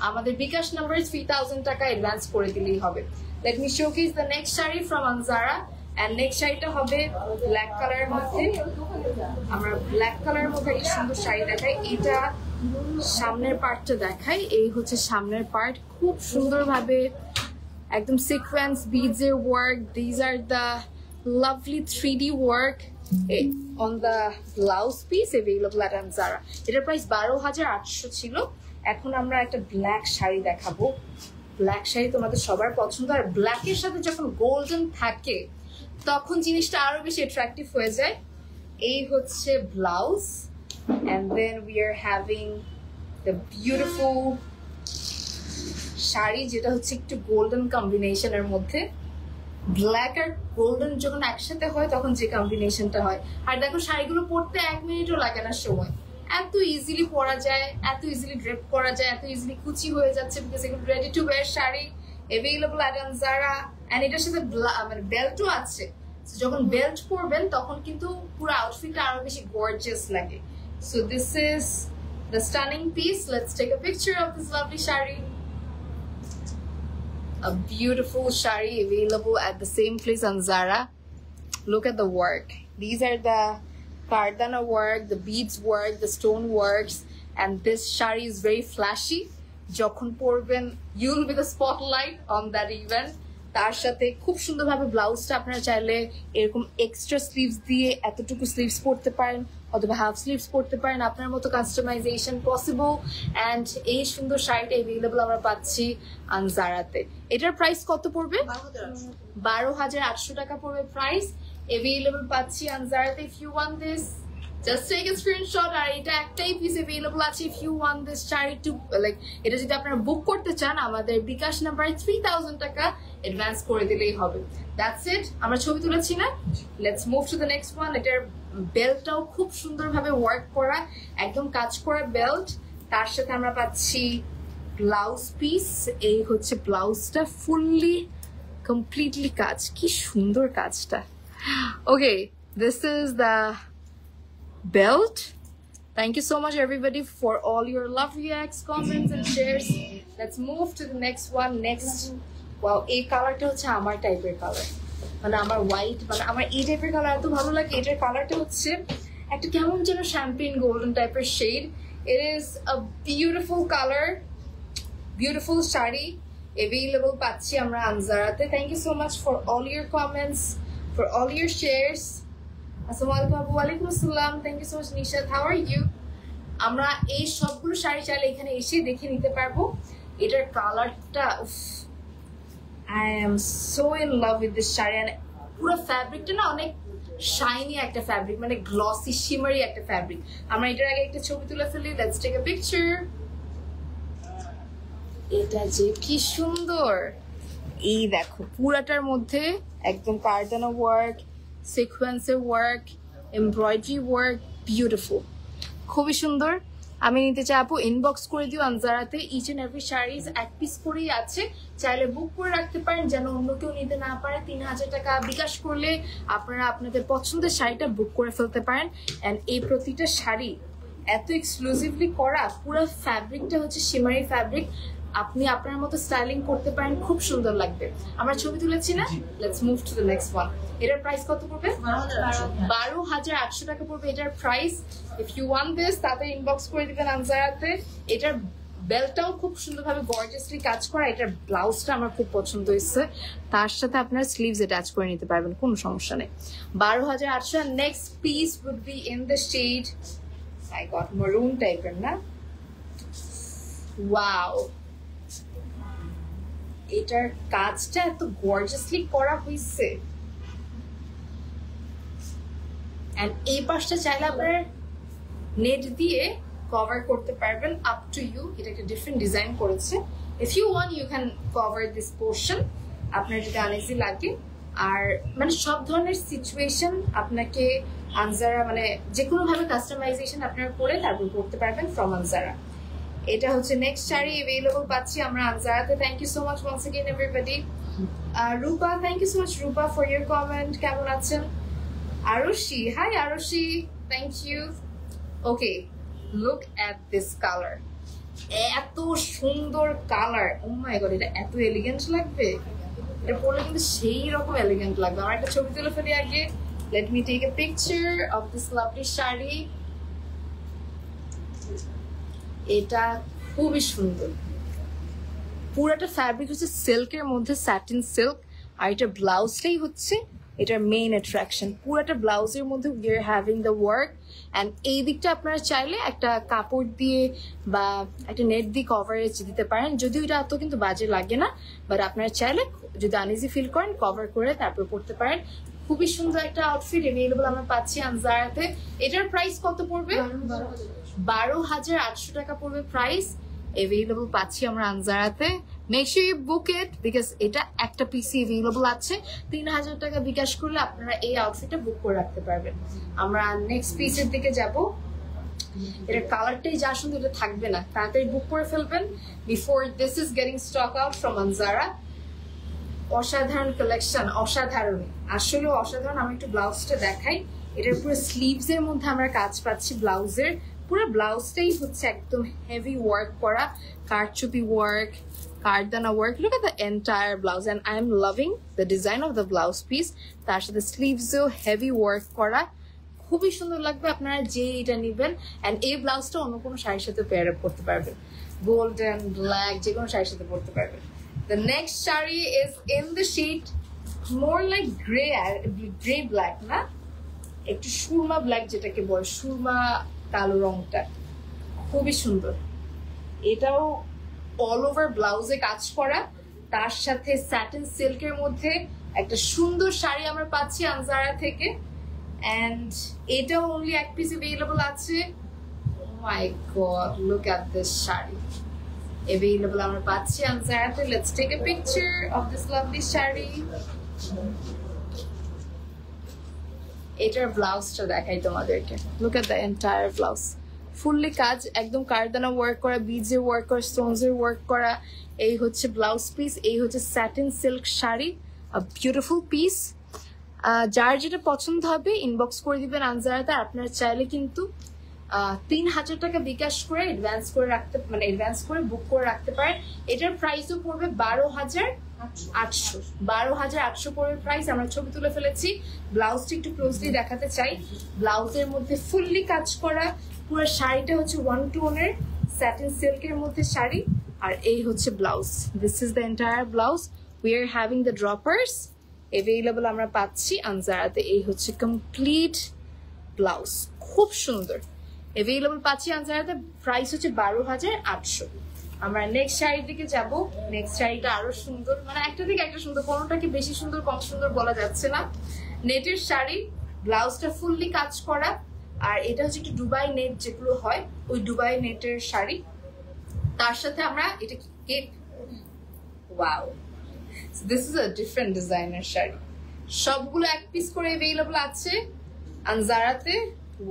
আমাদের বিকাশ নাম্বার 3,000 টাকা অ্যাডভান্স করে দিলেই হবে। Let me showcase the next sari from Anjara. And next শাড়িটা হবে ব্ল্যাক কালারের মধ্যে। আমরা ব্ল্যাক কালারের মধ্যে একটা সুন্দর শাড়ি দেখাই। এটা সামনের পার্টটা দেখাই। এই হচ্ছে সামনের পার্ট, খুব সুন্দরভাবে একদম সিকোয়েন্স বিডস এর work. These are the lovely 3D work on the blouse piece available at Anzara. এটার প্রাইস 12,800 ছিল। এখন আমরা একটা ব্ল্যাক শাড়ি দেখাবো। ব্ল্যাক শাড়ি তোমাদের সবার পছন্দ, আর ব্ল্যাকের সাথে যখন গোল্ডেন থাকে তখন জিনিসটা আরো বেশি অ্যাট্রাকটিভ হয়ে যায়। এই হচ্ছে blouse, and then we are having the beautiful sari যেটা হচ্ছে একটু গোল্ডেন কম্বিনেশনের মধ্যে। ব্ল্যাক আর গোল্ডেন যখন একসাথে হয় তখন যে কম্বিনেশনটা হয়, আর দেখো শাড়িগুলো পরতে 1 মিনিটও লাগে না সময়, এত ইজিলি পরা যায়, এত ইজিলি ড্রেপ করা যায়, এত ইজিলি কুচি হয়ে যাচ্ছে, বিকজ এগুলো ready to wear sari available at Anzara, and এটার সাথে মানে বেল্টও আছে। যখন বেল্ট পরবেন তখন কিন্তু পুরো আউটফিটটা আরো বেশি গর্জিয়াস লাগে। So this is the stunning piece. Let's take a picture of this lovely shari. A beautiful shari available at the same place, Anzara. Look at the work. These are the Kardana work, the beads work, the stone works, and this shari is very flashy. যখন পরবেন you'll be the spotlight on that event. তার সাথে খুব সুন্দরভাবে ব্লাউজটা আপনারা চাইলে এরকম এক্সট্রা স্লিভস দিয়ে এতটুকু স্লিভস পরতে পারেন, অথবা হাফ স্লিভস পরতে পারেন, আপনার মতো কাস্টমাইজেশন পসিবল। অ্যান্ড এই সুন্দর শাড়িটা এভেলেবল আমরা পাচ্ছি আনজারাতে। এটার প্রাইস কত পড়বে? 12,800 টাকা পড়বে প্রাইস। এভেলেবল পাচ্ছি আনজারাতে। If you want this, just take a screenshot, আর এটা একটাই পিস अवेलेबल আছে। if you want this sari to like এটা যদি আপনারা বুক করতে চান আমাদের বিকাশ নাম্বারে 3000 টাকা অ্যাডভান্স করে দিলেই হবে। that's it। আমরা ছবি তুলেছি না, let's move to the next one। এটার বেল্টটাও খুব সুন্দরভাবে ওয়ার্ক করা, একদম কাজ করা বেল্ট। তার সাথে আমরা পাচ্ছি ব্লাউজ পিস। এই হচ্ছে ব্লাউজটা, ফুললি কমপ্লিটলি কাজ, কি সুন্দর কাজটা। okay, this is the belt. Thank you so much everybody for all your love reacts, comments and shares. Let's move to the next one. Next, wow, এই কালারটা হচ্ছে আমার টাইপের কালার, মানে আমার হোয়াইট, মানে আমার এই টাইপের কালার এত ভালো লাগে। এটার কালারটা হচ্ছে একটা কেমন যেন শ্যাম্পেন গোল্ডেন টাইপের shade. it is a beautiful color, beautiful sari available পাচ্ছি আমরা আনজারাতে। thank you so much for all your comments, for all your shares. আসসালামু আলাইকুম। আসসালাম। Thank you so much Nishat, how are you? আমরা এই সবগুলো শাড়ি চাইলে এখানে এসে দেখে নিতে পারবো। এটার কালারটা, I am so in love with this sari. পুরো ফ্যাব্রিকটা না অনেক শাইনি একটা ফ্যাব্রিক, মানে গ্লসি শিমারি একটা ফ্যাব্রিক। আমরা এটার আগে একটা ছবি তুলে ফেলি। Let's take a picture. এটা যে কি সুন্দর, এই দেখো পুরাটার মধ্যে একদম কারদানা ওয়ার্ক, সিকোয়েন্সের ওয়ার্ক, এমব্রয়ডারি ওয়ার্ক, বিউটিফুল, খুবই সুন্দর। আমি নিতে চাইবো, ইনবক্স করে দিও আনজারাতে। Each and every sari's 1 piece করেই আছে, চাইলে বুক করে রাখতে পারেন যেন অন্য কেউ নিতে না পারে। 3000 টাকা বিকাশ করলে আপনারা আপনাদের পছন্দের শাড়িটা বুক করে ফেলতে পারেন। অ্যান্ড এই প্রতিটা শাড়ি এত এক্সক্লুসিভলি করা, পুরো ফ্যাব্রিকটা হচ্ছে শিমারি ফ্যাব্রিক। আপনি আপনার মতো স্টাইলিং করতে পারেন, খুব সুন্দর লাগবে। আমরা ছবি তুলেছি না, let's move to the next one. এটার প্রাইস কত পড়বে? 12,800 টাকা পড়বে এটার price. If you want this তাতে ইনবক্স করে দিবেন আনজারাতে। এটার বেল্টটাও খুব সুন্দরভাবে গর্জিয়াসলি কাজ করা। এটার ব্লাউজটা আমার খুব পছন্দ হয়েছে, তার সাথে আপনার স্লিভস অ্যাটাচ করে নিতে পারবেন, কোনো সমস্যা নেই। 12,800। Next piece would be in the shade I got maroon টাইপের, না? ওয়াও, এটার কাজটা এত গর্জিয়াসলি করা হয়েছে। এন্ড এই পাশটা চাইলে আপনার নেট দিয়ে কভার করতে পারবেন, আপ টু ইউ। এটা একটা ডিফারেন্ট ডিজাইন করেছে। If you want you can cover this portion, আপনার যদি আনইজি লাগে। আর মানে সব ধরনের সিচুয়েশন আপনাকে আনজারা, মানে যে কোনো ভাবে কাস্টমাইজেশন আপনারা করে তারপর করতে পারবেন ফ্রম আনজারা। এটা হচ্ছে নেক্সট শাড়ি अवेलेबल পাচ্ছি আমরা আনজারাতে। Thank you so much once again everybody. Rupa, thank you so much Rupa for your comment. কেমন আছেন? Arushi, hi Arushi, thank you. Okay, look at this colour, এত সুন্দর কালার। ও মাই গড, এটা এত এলিগেন্ট লাগবে, এটা পরলে কিন্তু সেই রকম এলিগেন্ট লাগবে। আমার একটা ছবি তুলে ফেলি আগে। Let me take a picture of this lovely sari. এটা খুবই সুন্দর, পুরাটা ফ্যাব্রিক হচ্ছে সিল্কের মধ্যে, স্যাটিন সিল্ক। আর এটা ব্লাউজটাই হচ্ছে এটার মেইন অ্যাট্রাকশন। পুরোটা ব্লাউজের মধ্যে we are having the work, and এই দিকটা আপনারা চাইলে একটা কাপড় দিয়ে বা একটা নেট দিয়ে কভারেজ দিতে পারেন, যদিও এটা এত কিন্তু বাজে লাগে না, বাট আপনারা চাইলে যদি আনইজি ফিল করেন কভার করে তারপর পরতে পারেন। খুবই সুন্দর একটা আউটফিট অ্যাভেলেবল আমরা পাচ্ছি আনজারাতে। এটার প্রাইস কত পড়বে? 12,800 টাকা পড়বে প্রাইস। অ্যাভেলেবল পাচ্ছি আমরা আনজারাতে। Make sure you book it because এটা একটা পিসি অ্যাভেলেবল আছে। 3,000 টাকা বিকাশ করলে আপনারা এই আউটফিটটা বুক করে রাখতে পারবেন। আমরা নেক্সট পিসের দিকে যাব। এটার কালারটাই যা সুন্দর, এটা থাকবে না, তাড়াতাড়ি বুক করে ফেলবেন before this is getting stock out from Anjara. অসাধারণ কালেকশন, অসাধারণ, আসলে অসাধারণ। আমি একটু ব্লাউজটা দেখাই। এটার পুরো স্লিভস এর মধ্যে আমরা কাজ পাচ্ছি। ব্লাউজের পুরো ব্লাউজটাই হচ্ছে একদম হেভি ওয়ার্ক করা, কারচুপি ওয়ার্ক, কারদানা work. Look at the entire blouse and I am loving the design of the blouse piece. তার সাথে স্লিভসেও হেভি ওয়ার্ক করা, খুবই সুন্দর লাগবে আপনারা যে এটা নেবেন। অ্যান্ড এই ব্লাউজটা অন্য কোনো শাড়ির সাথে পেয়ার আপ করতে পারবেন, গোল্ডেন, ব্ল্যাক, যে কোনো শাড়ির সাথে পরতে পারবেন। The next shari is in the shade more like gray black, না একটু সুরমা ব্ল্যাক, যেটাকে বলে সুরমা কালো রংটা, খুবই সুন্দর। এটাও অল ওভার ব্লাউজে কাজ করা, তার সাথে স্যাটিন সিল্কের মধ্যে একটা সুন্দর শাড়ি আমরা পাচ্ছি আনজারা থেকে। এন্ড এটাও অনলি এক পিস অ্যাভেলেবল আছে। My god, look at this sari available আমরা পাচ্ছি আনজারাতে। Let's take a picture of this lovely sari. এটার ব্লাউজটা দেখাই তোমাদেরকে। Look at the entire blouse, fully কাজ, একদম কারদানা ওয়ার্ক করা, বিজে ওয়ার্ক করা, স্টোনস এর ওয়ার্ক করা। এই হচ্ছে ব্লাউজ পিস, এই হচ্ছে satin silk sari, a beautiful piece। যার যেটা পছন্দ হবে ইনবক্স করে দিবেন আনজারাতে। আপনারা চাইলে কিন্তু 3,000 টাকা বিকাশ করে অ্যাডভান্স করে রাখতে, মানে অ্যাডভান্স করে বুক করে রাখতে পারেন। এটার প্রাইসও পড়বে 12,800। 12,800 পড়বে প্রাইস। আমরা ছবি তুলে ফেলেছি। ব্লাউজটা একটু ক্লোজলি দেখাতে চাই। ব্লাউজের মধ্যে ফুললি কাজ করা, পুরো শাড়িটা হচ্ছে ওয়ান টোনের স্যাটিন সিল্কের মধ্যে শাড়ি। আর এই হচ্ছে blouse, this is the entire blouse. We are having the droppers available আমরা পাচ্ছি আনজারাতে। এই হচ্ছে কমপ্লিট ব্লাউজ, খুব সুন্দর অ্যাভেলেবল পাচ্ছি আনজারাতে। প্রাইস হচ্ছে 12,800। আমরা নেক্সট শাড়ির দিকে যাব। নেক্সট শাড়িটা আরো সুন্দর, মানে একটা থেকে একটা সুন্দর, কোনোটাকে বেশি সুন্দর কম সুন্দর বলা যাচ্ছে না। নেটের শাড়ি, ব্লাউজটা ফুললি কাজ করা, আর এটা হচ্ছে একটু দুবাই নেট যেগুলো হয়, ওই দুবাই নেটের শাড়ি। তার সাথে আমরা এটা cape, wow, this is a different ডিজাইনের শাড়ি। সবগুলো এক পিস করে অ্যাভেলেবল আছে আনজারাতে।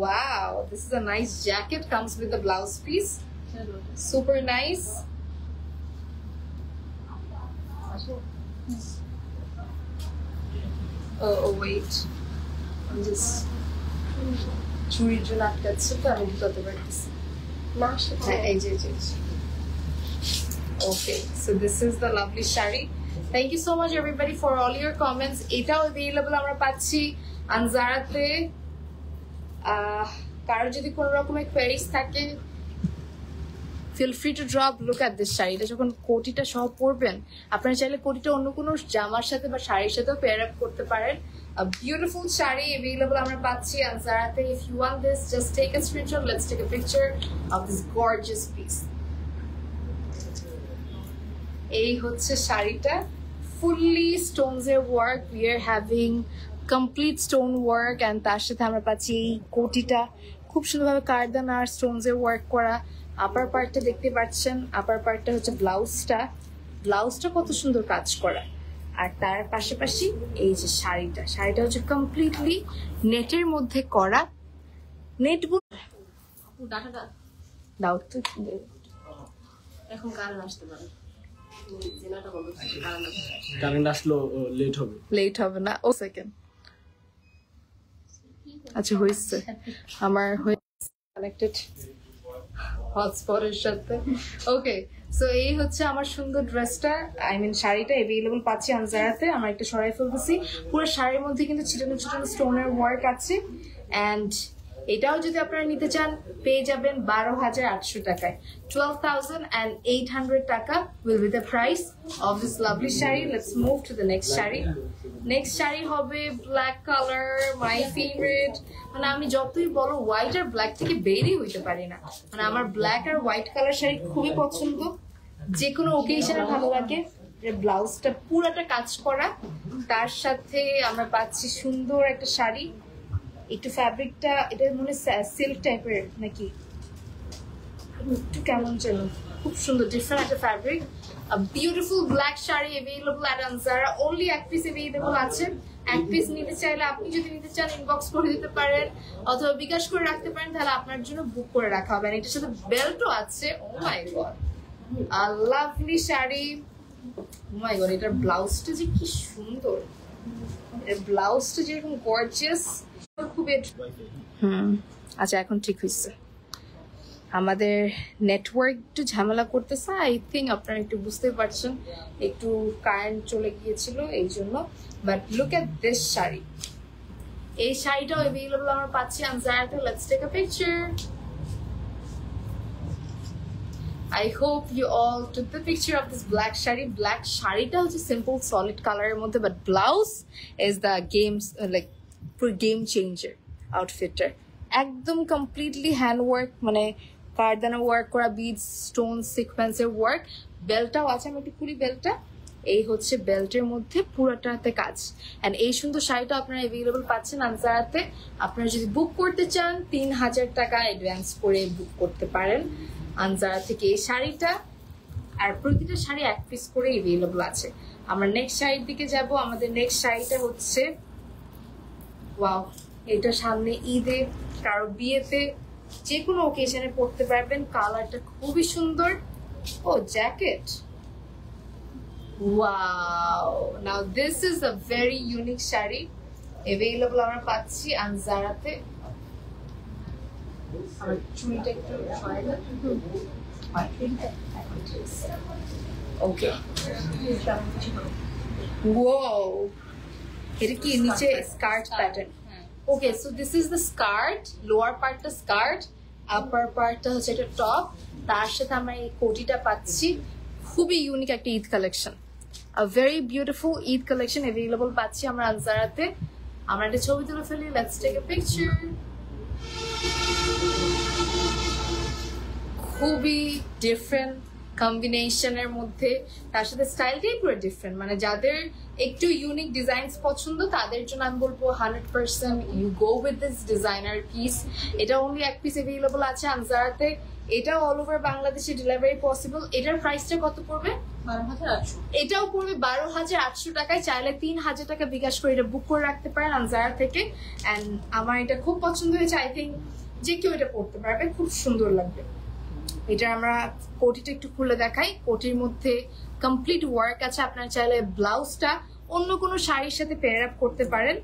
Wow, this is a nice jacket, comes with the blouse piece, super nice. Oh wait, I'm just চুরির জন্য আটকাচ্ছে তো আমি ঢুকাতে পারতেছি না। এই যে okay, so this is the lovely shari. Thank you so much everybody for all your comments. এটাও available আমরা পাচ্ছি আনজারাতে। কারো যদি কোনো রকমের কোয়েরিজ থাকে feel free to drop. Look at this sari. এটা যখন কোটিটা সহ পরবেন, আপনারা চাইলে কোটিটা অন্য কোনো জামার সাথে বা শাড়ির সাথেও পেয়ার আপ করতে পারেন। বিউটিফুল শাড়ি অ্যাভেলেবল আমরা পাচ্ছি আনজারাতে। If you want this, just take a screenshot, let's take a picture of this gorgeous piece. এই হচ্ছে শাড়িটা, ফুললি স্টোনস এর work. We are having complete stone work, and তার সাথে আমরা পাচ্ছি এই কোটিটা খুব সুন্দরভাবে কারদানা আর স্টোনস এর ওয়ার্ক করা। আপার পার্টটা দেখতে পাচ্ছেন, আপার পার্টটা হচ্ছে ব্লাউজটা, ব্লাউজটা কত সুন্দর কাজ করা। আর তার পাশাপাশি এই যে শাড়িটা, শাড়িটা হচ্ছে কমপ্লিটলি নেটের মধ্যে করা। নেট দাও তো, এখন কারেন্ট আসতে পারে, কারেন্ট আসলো লেট হবে না। ও সেকেন্ড, আচ্ছা হয়েছে আমার কানেক্টেড হটস্পটের সাথে। ওকে, সো এই হচ্ছে আমার সুন্দর ড্রেসটা, আই মিন শাড়িটা অ্যাভেলেবল পাচ্ছি আনজারাতে। আমরা একটা সরাই ফেলতেছি। পুরো শাড়ির মধ্যে কিন্তু ছিটানো ছিটানো স্টোনের ওয়ার্ক আছে, অ্যান্ড এটাও যদি আপনারা নিতে চান পেয়ে যাবেন 12,800 টাকায়। 12,800 টাকা will be the price of this lovely sari. Let's move to the next sari. Next sari হবে ব্ল্যাক কালার, মাই ফেভারিট। মানে আমি যতই বলো হোয়াইট আর ব্ল্যাক থেকে বেরই হইতে পারি না। মানে আমার ব্ল্যাক আর হোয়াইট কালার শাড়ি খুবই পছন্দ, যে কোনো ওকেশনে ভালো লাগে। ব্লাউজটা পুরাটা কাজ করা, তার সাথে আমরা পাচ্ছি সুন্দর একটা শাড়ি। একটু ফ্যাব্রিকটা এটা মনে সিল্ক টাইপের নাকি, একটু কেমন যেন, খুব সুন্দর ডিফারেন্ট একটা fabric. Beautiful black sari available at Anjara. Only এক পিস অ্যাভেলেবল আছে। এক পিস নিতে চাইলে আপনি যদি নিতে চান ইনবক্স করে দিতে পারেন অথবা বিকাশ করে রাখতে পারেন, তাহলে আপনার জন্য বুক করে রাখা হবে। এটার সাথে বেল্টও আছে। Oh my god, lovely sari. O my god, এটার ব্লাউজটা যে কি সুন্দর, এর ব্লাউজটা যেরকম গর্জিয়াস, খুবই। আচ্ছা এখন ঠিক হয়েছে। আমাদের নেটওয়ার্ক একটু ঝামেলা করতেছে, আই থিঙ্ক আপনারা একটু বুঝতে পারছেন, একটু কারেন্ট চলে গিয়েছিল এই জন্য। But look at this sari. এই শাড়িটাও অ্যাভেলেবল আমরা পাচ্ছি আনজারাতে। Let's take a picture. I hope you all took the picture of this black shari. Black শাড়িটা হচ্ছে সিম্পল সলিড কালারের মধ্যে, but blouse is the games like পুরো গেম চেঞ্জার আউটফিটটার। একদম কমপ্লিটলি হ্যান্ড ওয়ার্ক, মানে কারদানা ওয়ার্ক করা, বিডস, স্টোন, সিকোয়েন্সের work. বেল্টটাও আছে, আমি একটু খুলি বেল্টটা। এই হচ্ছে বেল্টের মধ্যে পুরোটাতে কাজ। অ্যান্ড এই সুন্দর শাড়িটা আপনারা অ্যাভেলেবল পাচ্ছেন আনজারাতে। আপনারা যদি বুক করতে চান 3,000 টাকা অ্যাডভান্স করে বুক করতে পারেন আনজারা থেকে এই শাড়িটা। আর প্রতিটা শাড়ি এক পিস করে অ্যাভেলেবল আছে। আমরা নেক্সট শাড়ির দিকে যাব। আমাদের নেক্সট শাড়িটা হচ্ছে, ওয়াও, এটা সামনে ঈদে কারো বিয়েতে যে কোনো ওকেশনে পরতে পারবেন। কালারটা খুবই সুন্দর। ও jacket, wow. Now this is a very unique sari available আমরা পাচ্ছি আনজারাতে। আমার চুলটা একটু ওকে। ওয়াও, এটা কি নিচে skirt pattern? Okay, so this is the skirt. Lower পার্টটা স্কার্ট, আপার পার্টটা হচ্ছে একটা টপ। তার সাথে আমরা এই কোটিটা পাচ্ছি। খুবই ইউনিক একটা Eid collection, a very beautiful Eid collection available পাচ্ছি আমরা আনজারাতে। আমরা একটা ছবি তুলে ফেলি। Let's take a picture. খুবই ডিফারেন্ট কম্বিনেশনের মধ্যে, তার সাথে স্টাইলটাই পুরো ডিফারেন্ট। মানে যাদের একটু ইউনিক ডিজাইনস পছন্দ তাদের জন্য আমি বলবো 100% you go with this designer piece. এটা অনলি এক পিস অ্যাভেলেবল আছে আনজারাতে। এটাও অল ওভার বাংলাদেশে ডেলিভারি পসিবল। এটার প্রাইসটা কত পড়বে? 12,800। এটাও পড়বে 12,800 টাকায়। চাইলে 3,000 টাকা বিকাশ করে এটা বুক করে রাখতে পারেন আনজারা থেকে। অ্যান্ড আমার এটা খুব পছন্দ হয়েছে। আই থিঙ্ক যে কেউ এটা পড়তে পারবে, খুব সুন্দর লাগবে। এটা আমরা কোটিটা একটু খুলে দেখাই। কোটির মধ্যে কমপ্লিট ওয়ার্ক আছে। আপনারা চাইলে ব্লাউজটা অন্য কোনো শাড়ির সাথে পেয়ার আপ করতে পারেন।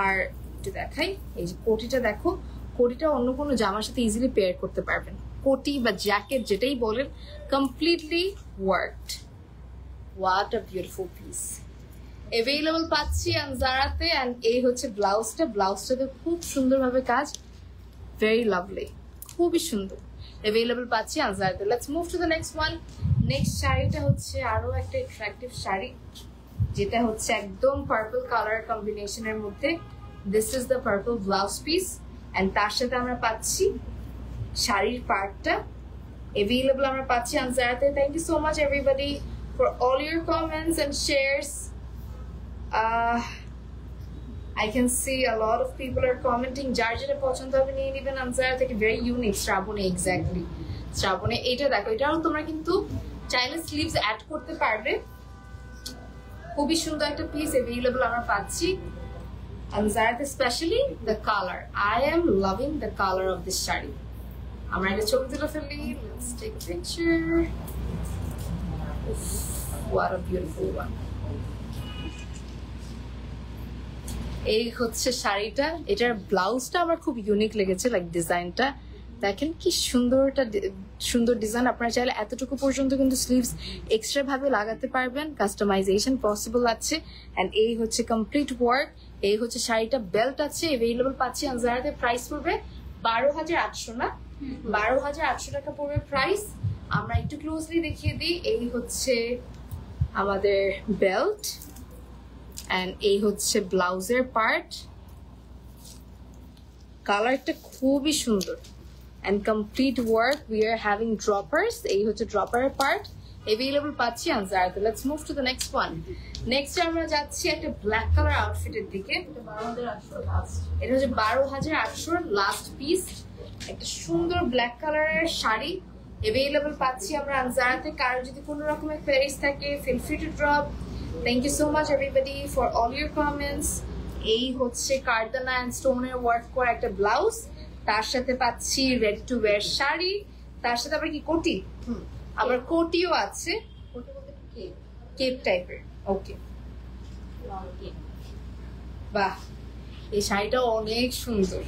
আর একটু দেখাই, এই যে কোটিটা দেখো, কোটিটা অন্য কোনো জামার সাথে ইজিলি পেয়ার করতে পারবেন। কোটি বা জ্যাকেট যেটাই বলেন, completely worked. What a beautiful piece available পাচ্ছি আনজারাতে। অ্যান্ড এই হচ্ছে ব্লাউজটা। ব্লাউজটাতে খুব সুন্দরভাবে কাজ, ভেরি লাভলি, খুবই সুন্দর অ্যাভেলেবল পাচ্ছি আনজারাতে। Let's move to the next one. Next শাড়িটা হচ্ছে আরো একটা অ্যাট্রাকটিভ শাড়ি, যেটা হচ্ছে একদম পার্পল কালার কম্বিনেশনের মধ্যে। This is the purple blouse piece. And তার সাথে আমরা পাচ্ছি শাড়ির পার্টটা অ্যাভেলেবল আমরা পাচ্ছি আনজারাতে। Thank you so much everybody for all your comments and shares. I can see a lot of people are commenting. যার যেটা পছন্দ হবে নিয়ে নেবেন আনজারা থেকে। Very unique. শ্রাবণে, এক্স্যাক্টলি শ্রাবণে। এইটা দেখো, এটাও তোমরা কিন্তু চাইলে স্লিভস অ্যাড করতে পারবে। খুবই সুন্দর একটা পিস অ্যাভেলেবল আমরা পাচ্ছি আনজারাতে। Specially the colour, I am loving the colour of this sari. আমরা একটা ছবি তুলে ফেলি। Let's take a picture. What a beautiful one. এই হচ্ছে শাড়িটা। এটার ব্লাউজটা আমার খুব ইউনিক লেগেছে, লাইক ডিজাইনটা দেখেন কি সুন্দরটা, সুন্দর ডিজাইন। আপনারা চাইলে এতটুকু পর্যন্ত কিন্তু স্লিভস এক্সট্রা ভাবে লাগাতে পারবেন, কাস্টমাইজেশন পসিবল আছে। অ্যান্ড এই হচ্ছে কমপ্লিট ওয়ার্ক। এই হচ্ছে শাড়িটা, বেল্ট আছে, অ্যাভেলেবল পাচ্ছি আনজারাতে। প্রাইস পড়বে 12,800 না, 12,800 টাকা পড়বে প্রাইস। আমরা একটু ক্লোজলি দেখিয়ে দিই। এই হচ্ছে আমাদের বেল্ট এন্ড এই হচ্ছে ব্লাউজের পার্ট। কালারটা খুবই সুন্দর and complete work. We are having droppers. এই হচ্ছে ড্রপারের পার্ট, available পাচ্ছি আনজারাতে। Let's move to the next one. Next আমরা যাচ্ছি একটা ব্ল্যাক কালার আউটফিটের দিকে। এটা হচ্ছে 12,800 লাস্ট পিস। একটা সুন্দর ব্ল্যাক কালারের শাড়ি available পাচ্ছি আমরা আনজারাতে। কারো যদি কোনো রকমের কোয়েরিজ থাকে, feel free to drop. Thank you so much everybody for all your comments. এই হচ্ছে কারদানা এন্ড স্টোনের ওয়ার্ক করা একটা ব্লাউজ, তার সাথে পাচ্ছি রেডি টু ওয়্যার শাড়ি, তার সাথে আবার কি কোটি, আবার কোটিও আছে, কেপ টাইপের। ওকে, বাহ, এই শাড়িটা অনেক সুন্দর,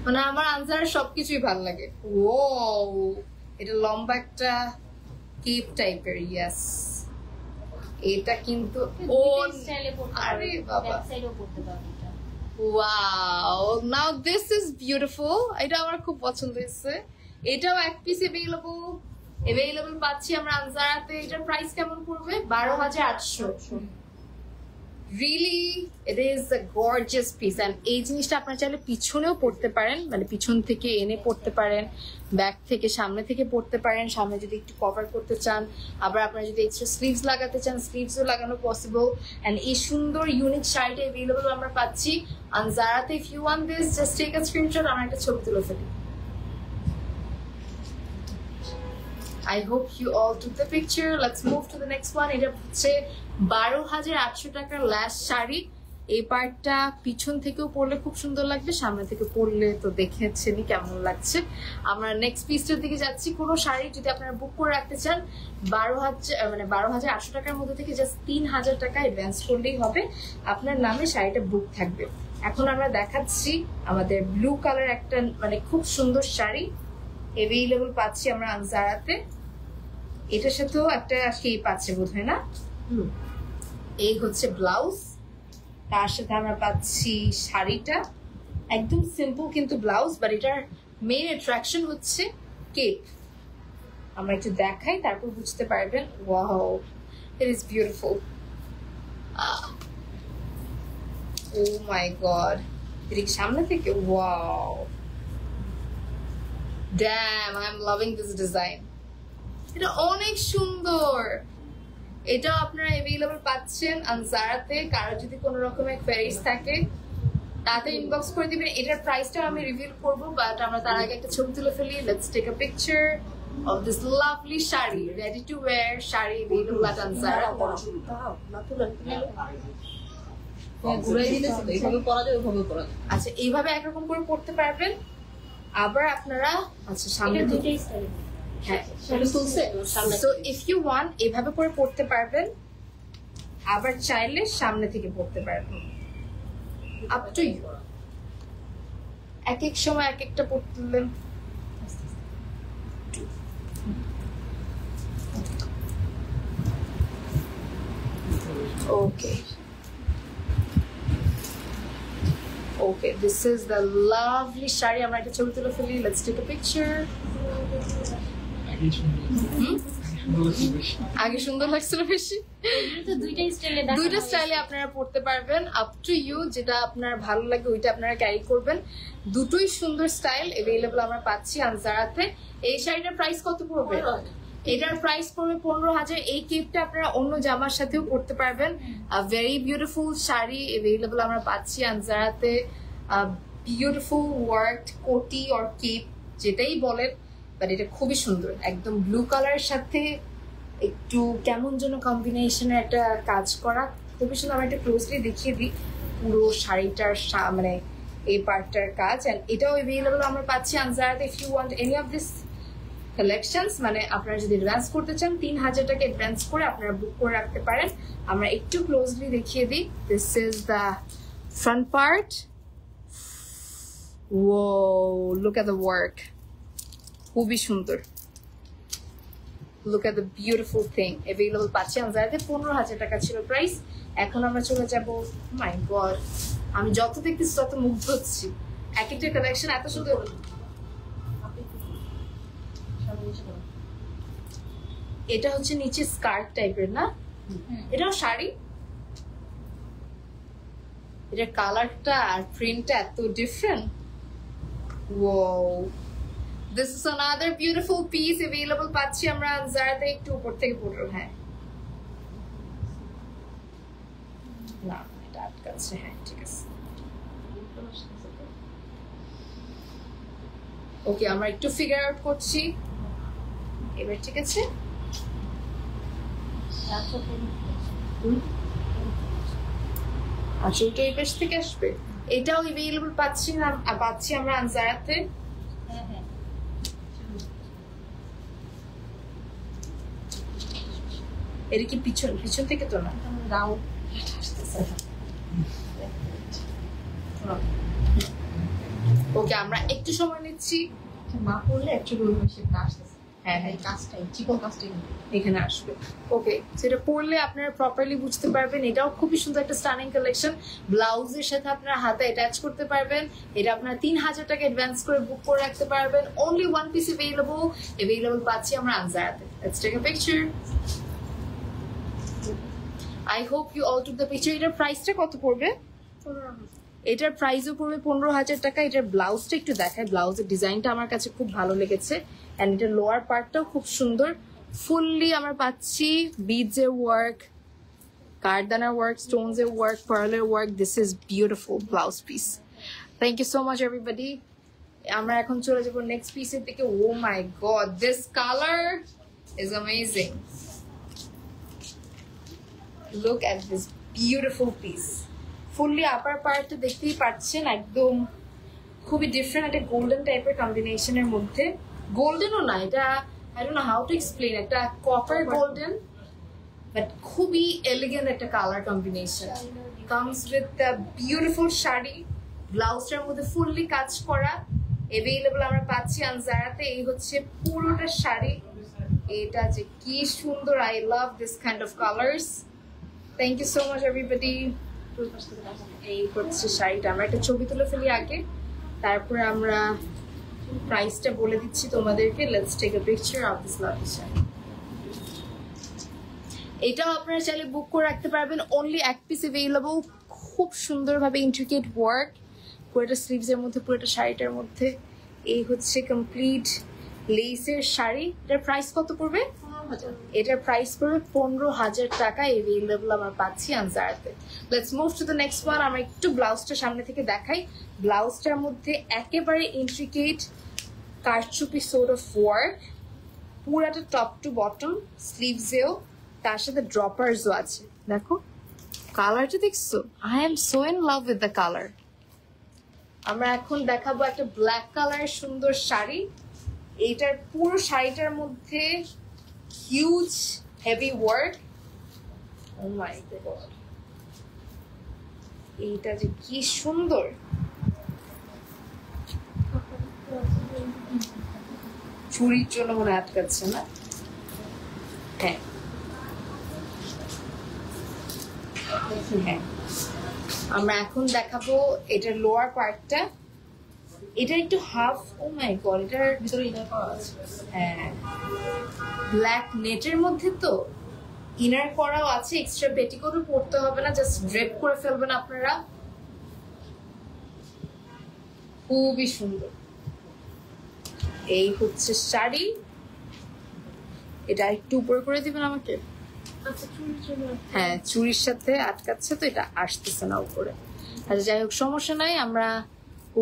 মানে আমার আনজারার সবকিছুই ভালো লাগে। ও, এটা লম্বা একটা কেপ টাইপের। ইয়েস, এটা কিন্তু আরে বাবা, wow, now this is beautiful. এটা আমার খুব পছন্দ হয়েছে। এটাও এক পিস অ্যাভেলেবল পাচ্ছি আমরা আনজারাতে। এটার প্রাইস কেমন পড়বে? 12,800। Really it is a gorgeous piece. And এই জিনিসটা আপনারা চাইলে পিছনেও পড়তে পারেন, মানে পিছন থেকে এনে পড়তে পারেন, ব্যাক থেকে সামনে থেকে পড়তে পারেন, সামনে যদি একটু কভার করতে চান। আবার আপনারা যদি এক্সট্রা স্লিভস লাগাতে চান, স্লিভসও লাগানো পসিবল। এন্ড এই সুন্দর ইউনিক শাড়িটা অ্যাভেলেবল আমরা পাচ্ছি আনজারাতে। If you want this, just take a screenshot, আমরা একটা ছবি তুলে ফেলি। I hope you all took the picture. Let's move to the next one. এটা হচ্ছে 12,800 টাকার ল্যাশ শাড়ি। এই পার্টটা পিছন থেকেও পরলে খুব সুন্দর লাগবে, সামনে থেকে পরলে তো দেখেছেনই কেমন লাগছে। আমরা নেক্সট পিসটার দিকে যাচ্ছি। কোনো শাড়ি যদি আপনারা বুক করে রাখতে চান, 12,800 টাকার মধ্যে থেকে জাস্ট 3,000 টাকা অ্যাডভান্স করলেই হবে, আপনার নামে শাড়িটা বুক থাকবে। এখন আমরা দেখাচ্ছি আমাদের ব্লু কালার একটা মানে খুব সুন্দর শাড়ি অ্যাভেলেবল পাচ্ছি আমরা আনজারাতে। এটার সাথেও একটা শেপ আছে বোধহয়, না? এই হচ্ছে ব্লাউজ, তার সাথে আমরা পাচ্ছি শাড়িটা। একদম সিম্পল কিন্তু ব্লাউজ, বাট এটার মেইন অ্যাট্রাকশন হচ্ছে কেপ। আমরা একটু দেখাই, তারপর বুঝতে পারবেন। Wow, it is beautiful. Oh my god, এর সামনে থেকে wow, Damn, I'm loving this design. এটা অনেক সুন্দর। এটাও আপনারা অ্যাভেলেবল পাচ্ছেন আনজারাতে। কারো যদি কোনো রকমের কোয়েরিজ থাকে তাতে ইনবক্স করে দিবেন। এটার প্রাইসটা আমি রিভিল করব, বাট আমরা তার আগে একটা ছবি তুলে ফেলি। Let's take a picture of this lovely sari, ready to wear sari available at Anjara. আচ্ছা, এইভাবে একরকম করে পড়তে পারবেন। আবার আপনারা আচ্ছা সামনে থেকে, হ্যাঁ, সো ইফ ইউ ওয়ান্ট এভাবে করে পড়তে পারবেন, আবার চাইলে সামনে থেকে পড়তে পারবেন। আপ টু ইউ, এক এক সময় এক একটা পড়লেন। ওকে, Okay, this is the lovely sari. আমরা একটা ছবি তুলে ফেলি। Let's take a picture. আগে সুন্দর লাগছিল বেশি। দুইটা স্টাইলে আপনারা পড়তে পারবেন, আপ টু ইউ, যেটা আপনার ভালো লাগে ওইটা আপনারা ক্যারি করবেন। দুটোই সুন্দর স্টাইল অ্যাভেলেবল আমরা পাচ্ছি আনজারাতে। এই শাড়িটার প্রাইস কত পড়বে? এটার প্রাইস পড়বে 15,000। এই কেপটা আপনারা অন্য জামার সাথেও পড়তে পারবেন। ভেরি বিউটিফুল শাড়ি অ্যাভেলেবল আমরা পাচ্ছি আনজারাতে। বিউটিফুল ওয়ার্ক কোটি অর কেপ যেটাই বলেন, বাট এটা খুবই সুন্দর। একদম ব্লু কালারের সাথে একটু কেমন যেন কম্বিনেশনের একটা কাজ করা, খুবই সুন্দর। আমরা একটা ক্লোজলি দেখিয়ে দিই পুরো শাড়িটার মানে এই পার্টটার কাজ। অ্যান্ড এটাও অ্যাভেলেবল আমরা পাচ্ছি আনজারাতে। If you want any of this collections, মানে আপনারা যদি অ্যাডভান্স করতে চান 3,000 টাকা অ্যাডভান্স করে আপনারা বুক করে রাখতে পারেন। আমরা একটু ক্লোজলি দেখিয়ে দিই। This is the front part. Whoa, look at the work. খুবই সুন্দর। Look at the beautiful thing. Available পাচ্ছি আনজারাতে। 15,000 টাকা ছিল প্রাইস। এখন আমরা চলে যাব, মাই গড, আমি যত দেখতেছি তত মুগ্ধ হচ্ছি। এক একটা কালেকশন এত সুন্দর। এটা হচ্ছে নিচে স্কার্ট টাইপের না, এটাও শাড়ি। এটার কালারটা আর প্রিন্টটা এত different. Wow, this is another beautiful piece available পাচ্ছি আমরা আনজারাতে। একটু উপর থেকে পড়লো, হ্যাঁ না এটা আটকাচ্ছে, হ্যাঁ ঠিক আছে। ওকে আমরা একটু ফিগার আউট করছি এবার, ঠিক আছে। আচ্ছা এটা এই পাশ থেকে আসবে। এটাও এভেইলেবল পাচ্ছি আমরা আনজারাতে। এটা কি পিছন থেকে তো না, ওকে আমরা একটু সময় নিচ্ছি। মা পড়লে অ্যাকচুয়ালি ওই শেপটা আসতেছে। হ্যাঁ এই কাজটাই চিকন কাজটাই এখানে আসবে। ওকে সেটা পরলে আপনারা প্রপারলি বুঝতে পারবেন। এটাও খুবই সুন্দর একটা স্টানিং কালেকশন। ব্লাউজের সাথে আপনারা হাতে অ্যাটাচ করতে পারবেন। এটা আপনারা 3000 টাকা অ্যাডভান্স করে বুক করে রাখতে পারবেন। অনলি ওয়ান পিস অ্যাভেলেবল পাচ্ছি আমরা আনজারাতে। Let's take a picture. I hope you all took the picture. এটার প্রাইসটা কত পড়বে? এটার প্রাইসও পড়বে 15,000 টাকা। এটার ব্লাউজটা একটু দেখায়। ব্লাউজের ডিজাইনটা আমার কাছে খুব ভালো লেগেছে, এন্ড এটার লোয়ার পার্টটাও খুব সুন্দর। ফুললি আমরা পাচ্ছি বিডস এর ওয়ার্ক, কারদানার ওয়ার্ক, স্টোনস এর ওয়ার্ক, পার্লের work. This is beautiful blouse piece. Thank you so much everybody. আমরা এখন চলে যাবো নেক্সট পিসের দিকে। Oh my god, this colour is amazing. Look at this beautiful piece. Fully upper পার্টটা দেখতেই পাচ্ছেন, একদম খুবই ডিফারেন্ট একটা গোল্ডেন টাইপের কম্বিনেশনের মধ্যে। গোল্ডেনও না, এটা I don't know how to explain, একটা কপার গোল্ডেন বাট খুবই এলিগেন্ট একটা colour combination. Comes with the beautiful sari, ব্লাউজটার মধ্যে ফুললি কাজ করা। অ্যাভেলেবল আমরা পাচ্ছি আনজারাতে। এই হচ্ছে পুরোটা শাড়ি। এটা যে কি সুন্দর, I love this kind of colours. Thank you so much everybody. এই হচ্ছে শাড়িটা। আমরা একটা ছবি তুলে ফেলি আগে, তারপরে আমরা প্রাইসটা বলে দিচ্ছি তোমাদেরকে। Let's take a picture of this lovely sari. এটাও আপনারা চাইলে বুক করে রাখতে পারবেন। অনলি এক পিস অ্যাভেলেবল। খুব সুন্দরভাবে ইন্ট্রিকেট ওয়ার্ক, পুরোটা স্লিভসের মধ্যে, পুরোটা শাড়িটার মধ্যে। এই হচ্ছে কমপ্লিট লেসের শাড়ি। এটার প্রাইস কত পড়বে? এটার প্রাইস পড়বে 15,000 টাকা। অ্যাভেলেবল আমরা পাচ্ছি আনজারাতে। Let's move to the next one. আমরা একটু ব্লাউজটা সামনে থেকে দেখাই। ব্লাউজটার মধ্যে একেবারে ইন্ট্রিকেট কারচুপি সোর্ট অফ ওয়ার্ক, পুরাটা টপ টু বটম, স্লিভসেও, তার সাথে ড্রপার্সও আছে। দেখো কালারটা দেখছো? I am so in love with the colour. আমরা এখন দেখাবো একটা ব্ল্যাক কালারের সুন্দর শাড়ি। এইটার পুরো শাড়িটার মধ্যে huge heavy work. O my god, এইটা যে কি সুন্দর। চুরির জন্য মনে আটকাচ্ছে না? হ্যাঁ হ্যাঁ। আমরা এখন দেখাবো এটার লোয়ার পার্টটা। এটা একটু হাফ, ও মাই গড, এটার ভিতরে ইনার করা আছে। হ্যাঁ, ব্ল্যাক নেটের মধ্যে তো ইনার করাও আছে। এক্সট্রা পেটিকোটও পরতে হবে না, জাস্ট ড্রেপ করে ফেলবেন আপনারা। খুবই সুন্দর। এই হচ্ছে শাড়ি। এটা একটু উপরে করে দিবেন আমাকে। হ্যাঁ, চুরির সাথে আটকাচ্ছে তো, এটা আসতেছে না উপরে। আচ্ছা যাই হোক, সমস্যা নাই, আমরা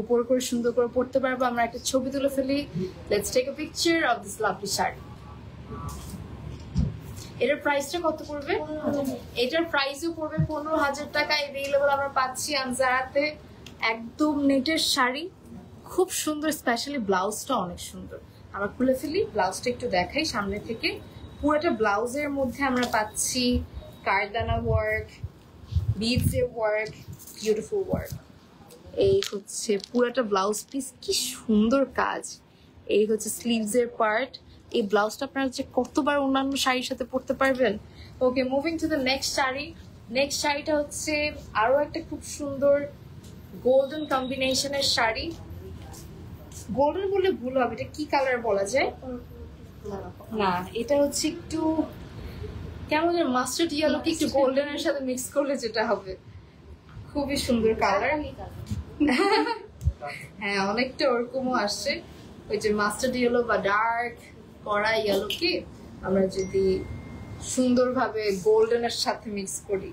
উপর করে সুন্দর করে পড়তে পারবো। আমরা একটা ছবি তুলে ফেলি। Let's take a picture of this lovely sari. এটার প্রাইসটা কত পড়বে? এটার প্রাইসও পড়বে 15,000 টাকা। অ্যাভেলেবল আমরা পাচ্ছি আনজারাতে। একদম নেটের শাড়ি, খুব সুন্দর। স্পেশালি ব্লাউজটা অনেক সুন্দর। আমরা খুলে ফেলি, ব্লাউজটা একটু দেখাই সামনে থেকে। পুরোটা ব্লাউজের মধ্যে আমরা পাচ্ছি কারদানা ওয়ার্ক, বিডস এর ওয়ার্ক, বিউটিফুল ওয়ার্ক। এই হচ্ছে পুরোটা ব্লাউজ পিস, কি সুন্দর কাজ। এই হচ্ছে স্লিভস এর পার্ট। এই ব্লাউজটা আপনারা যে কতবার অন্যান্য শাড়ির সাথে পরতে পারবেন। Okay, moving to the next sari. Next শাড়িটা হচ্ছে আরো একটা খুব সুন্দর গোল্ডেন কম্বিনেশনের শাড়ি। গোল্ডেন বললে ভুল হবে, এটা কি কালার বলা যায়? না, এটা হচ্ছে একটু কেমন যেন মাস্টার্ড ইয়েলো কি একটু গোল্ডেনের সাথে মিক্স করলে যেটা হবে। খুবই সুন্দর কালার। হ্যাঁ, অনেকটা ওরকমও আসছে। ওই যে মাস্টার্ড ইয়েলো বা ডার্ক কড়া ইয়েলোকে আমরা যদি সুন্দরভাবে গোল্ডেনের সাথে মিক্স করি,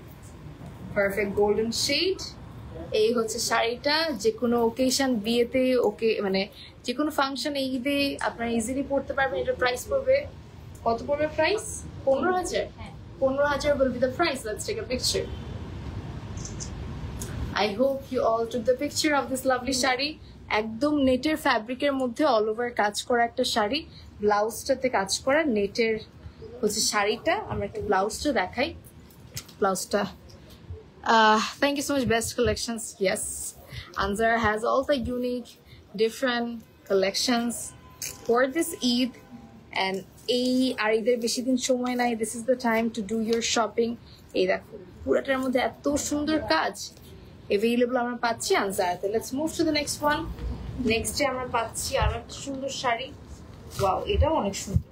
পারফেক্ট গোল্ডেন শেড। এই হচ্ছে শাড়িটা, যে কোনো ওকেশন, বিয়েতে, ওকে মানে যে কোনো ফাংশনে, ঈদে আপনারা ইজিলি পড়তে পারবেন। এটার প্রাইস পড়বে কত? পড়বে price 15,000। 15,000 will be the price. Let's take a picture. I hope you all took the picture of this lovely sari. একদম নেটের ফ্যাব্রিকের মধ্যে অল ওভার কাজ করা একটা শাড়ি, ব্লাউজটাতে কাজ করা নেটের হচ্ছে শাড়িটা। আমরা একটা ব্লাউজটা দেখাই। ব্লাউজটা thank you so much, best collections. Yes, Anzara has all the unique different collections for this Eid, and এই আর ঈদের বেশি দিন সময় নাই। This is the time to do your shopping. এই দেখো পুরাটার মধ্যে এত সুন্দর কাজ available আমরা পাচ্ছি আনজারাতে। Let's move to the next one. Next আমরা পাচ্ছি আরো একটা সুন্দর শাড়ি। ওয়াও, এটাও অনেক সুন্দর।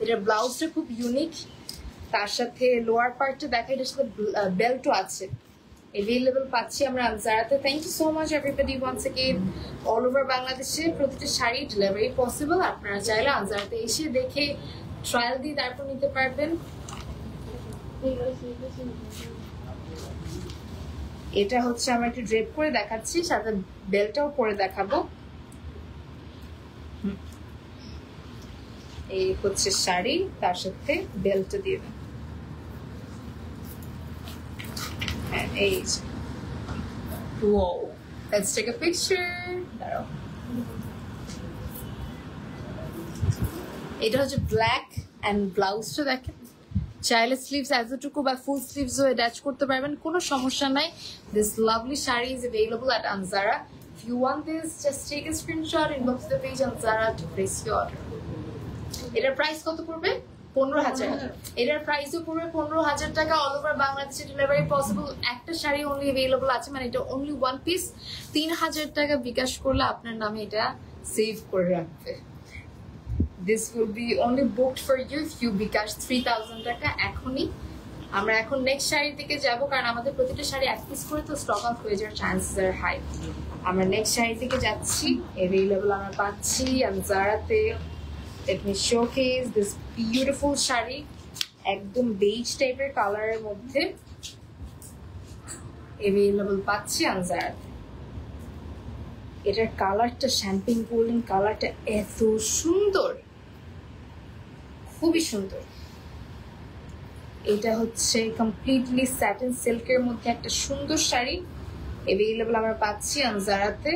এটার ব্লাউজটা খুব ইউনিক, তার সাথে লোয়ার পার্টটা দেখা, এটার সাথে বেল্টও আছে। available পাচ্ছি আমরা আনজারাতে। Thank you so much everybody once again. All over বাংলাদেশে প্রতিটা শাড়ি ডেলিভারি পসিবল। আপনারা চাইলে আনজারাতে এসে দেখে ট্রায়াল দিয়ে তারপর নিতে পারবেন। এটা হচ্ছে আমরা একটু ড্রেপ করে দেখাচ্ছি, সাথে বেল্টটাও পরে দেখাবো। এই হচ্ছে শাড়ি, তার সাথে বেল্টটা দিয়ে দেন। হ্যাঁ, এই wow, let's take a picture. দাঁড়াও, এটা হচ্ছে ব্ল্যাক এন্ড ব্লাউজটা দেখেন। চাইলে স্লিভস এতটুকু বা ফুল স্লিভসও অ্যাটাচ করতে পারবেন, কোনো সমস্যা নাই। This lovely sari is available at Anzara. If you want this, just take a screenshot, inbox the page Anzara to place your order. এটার প্রাইস কত পড়বে? 15,000। এটার প্রাইসও পড়বে 15,000 টাকা। অল ওভার বাংলাদেশে ডেলিভারি পসিবল। একটা শাড়ি অনলি अवेलेबल আছে, মানে এটা অনলি ওয়ান পিস। 3,000 টাকা বিকাশ করলে আপনার নামে এটা সেভ করে রাখবে। This will be only booked for you if you বিকাশ 3,000 টাকা এখনই। আমরা এখন নেক্সট শাড়ির দিকে যাব, কারণ আমাদের প্রতিটা শাড়ি এক পিস করে তো স্টক আউট হয়ে যাওয়ার চান্সেস আর হাই। আমরা নেক্সট শাড়ির দিকে যাচ্ছি। अवेलेबल আমরা পাচ্ছি আনজারাতে। Let me showcase this beautiful sari, একদম বেজ টাইপের কালারের মধ্যে अवेलेबल পাচ্ছি আনজারাতে। এটার কালারটা শ্যাম্পেন গোল্ডেন কালারটা এত সুন্দর, খুবই সুন্দর। এটা হচ্ছে কমপ্লিটলি স্যাটিন সিল্কের মধ্যে একটা সুন্দর শাড়ি। अवेलेबल আমরা পাচ্ছি আনজারাতে।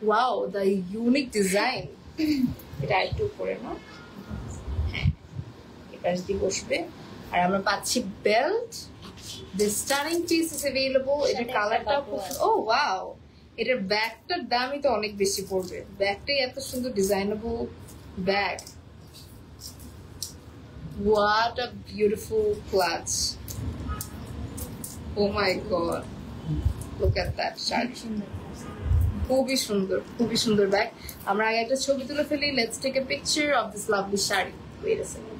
Wow, the unique design. এটা একটু করে না, হ্যাঁ, এটা যদি বসবে। আর আমরা পাচ্ছি belt. The stunning piece is available. এটার কালারটাও খুব, ও ওয়াও, এটার ব্যাগটার দামই তো অনেক বেশি পড়বে। ব্যাগটাই এত সুন্দর designable bag. What a beautiful clutch. Oh my god. Look at that sari. খুবই সুন্দর, খুবই সুন্দর ব্যাগ। আমরা আগে একটা ছবি তুলে ফেলি। Let's take a picture of this lovely sari. Wait a second.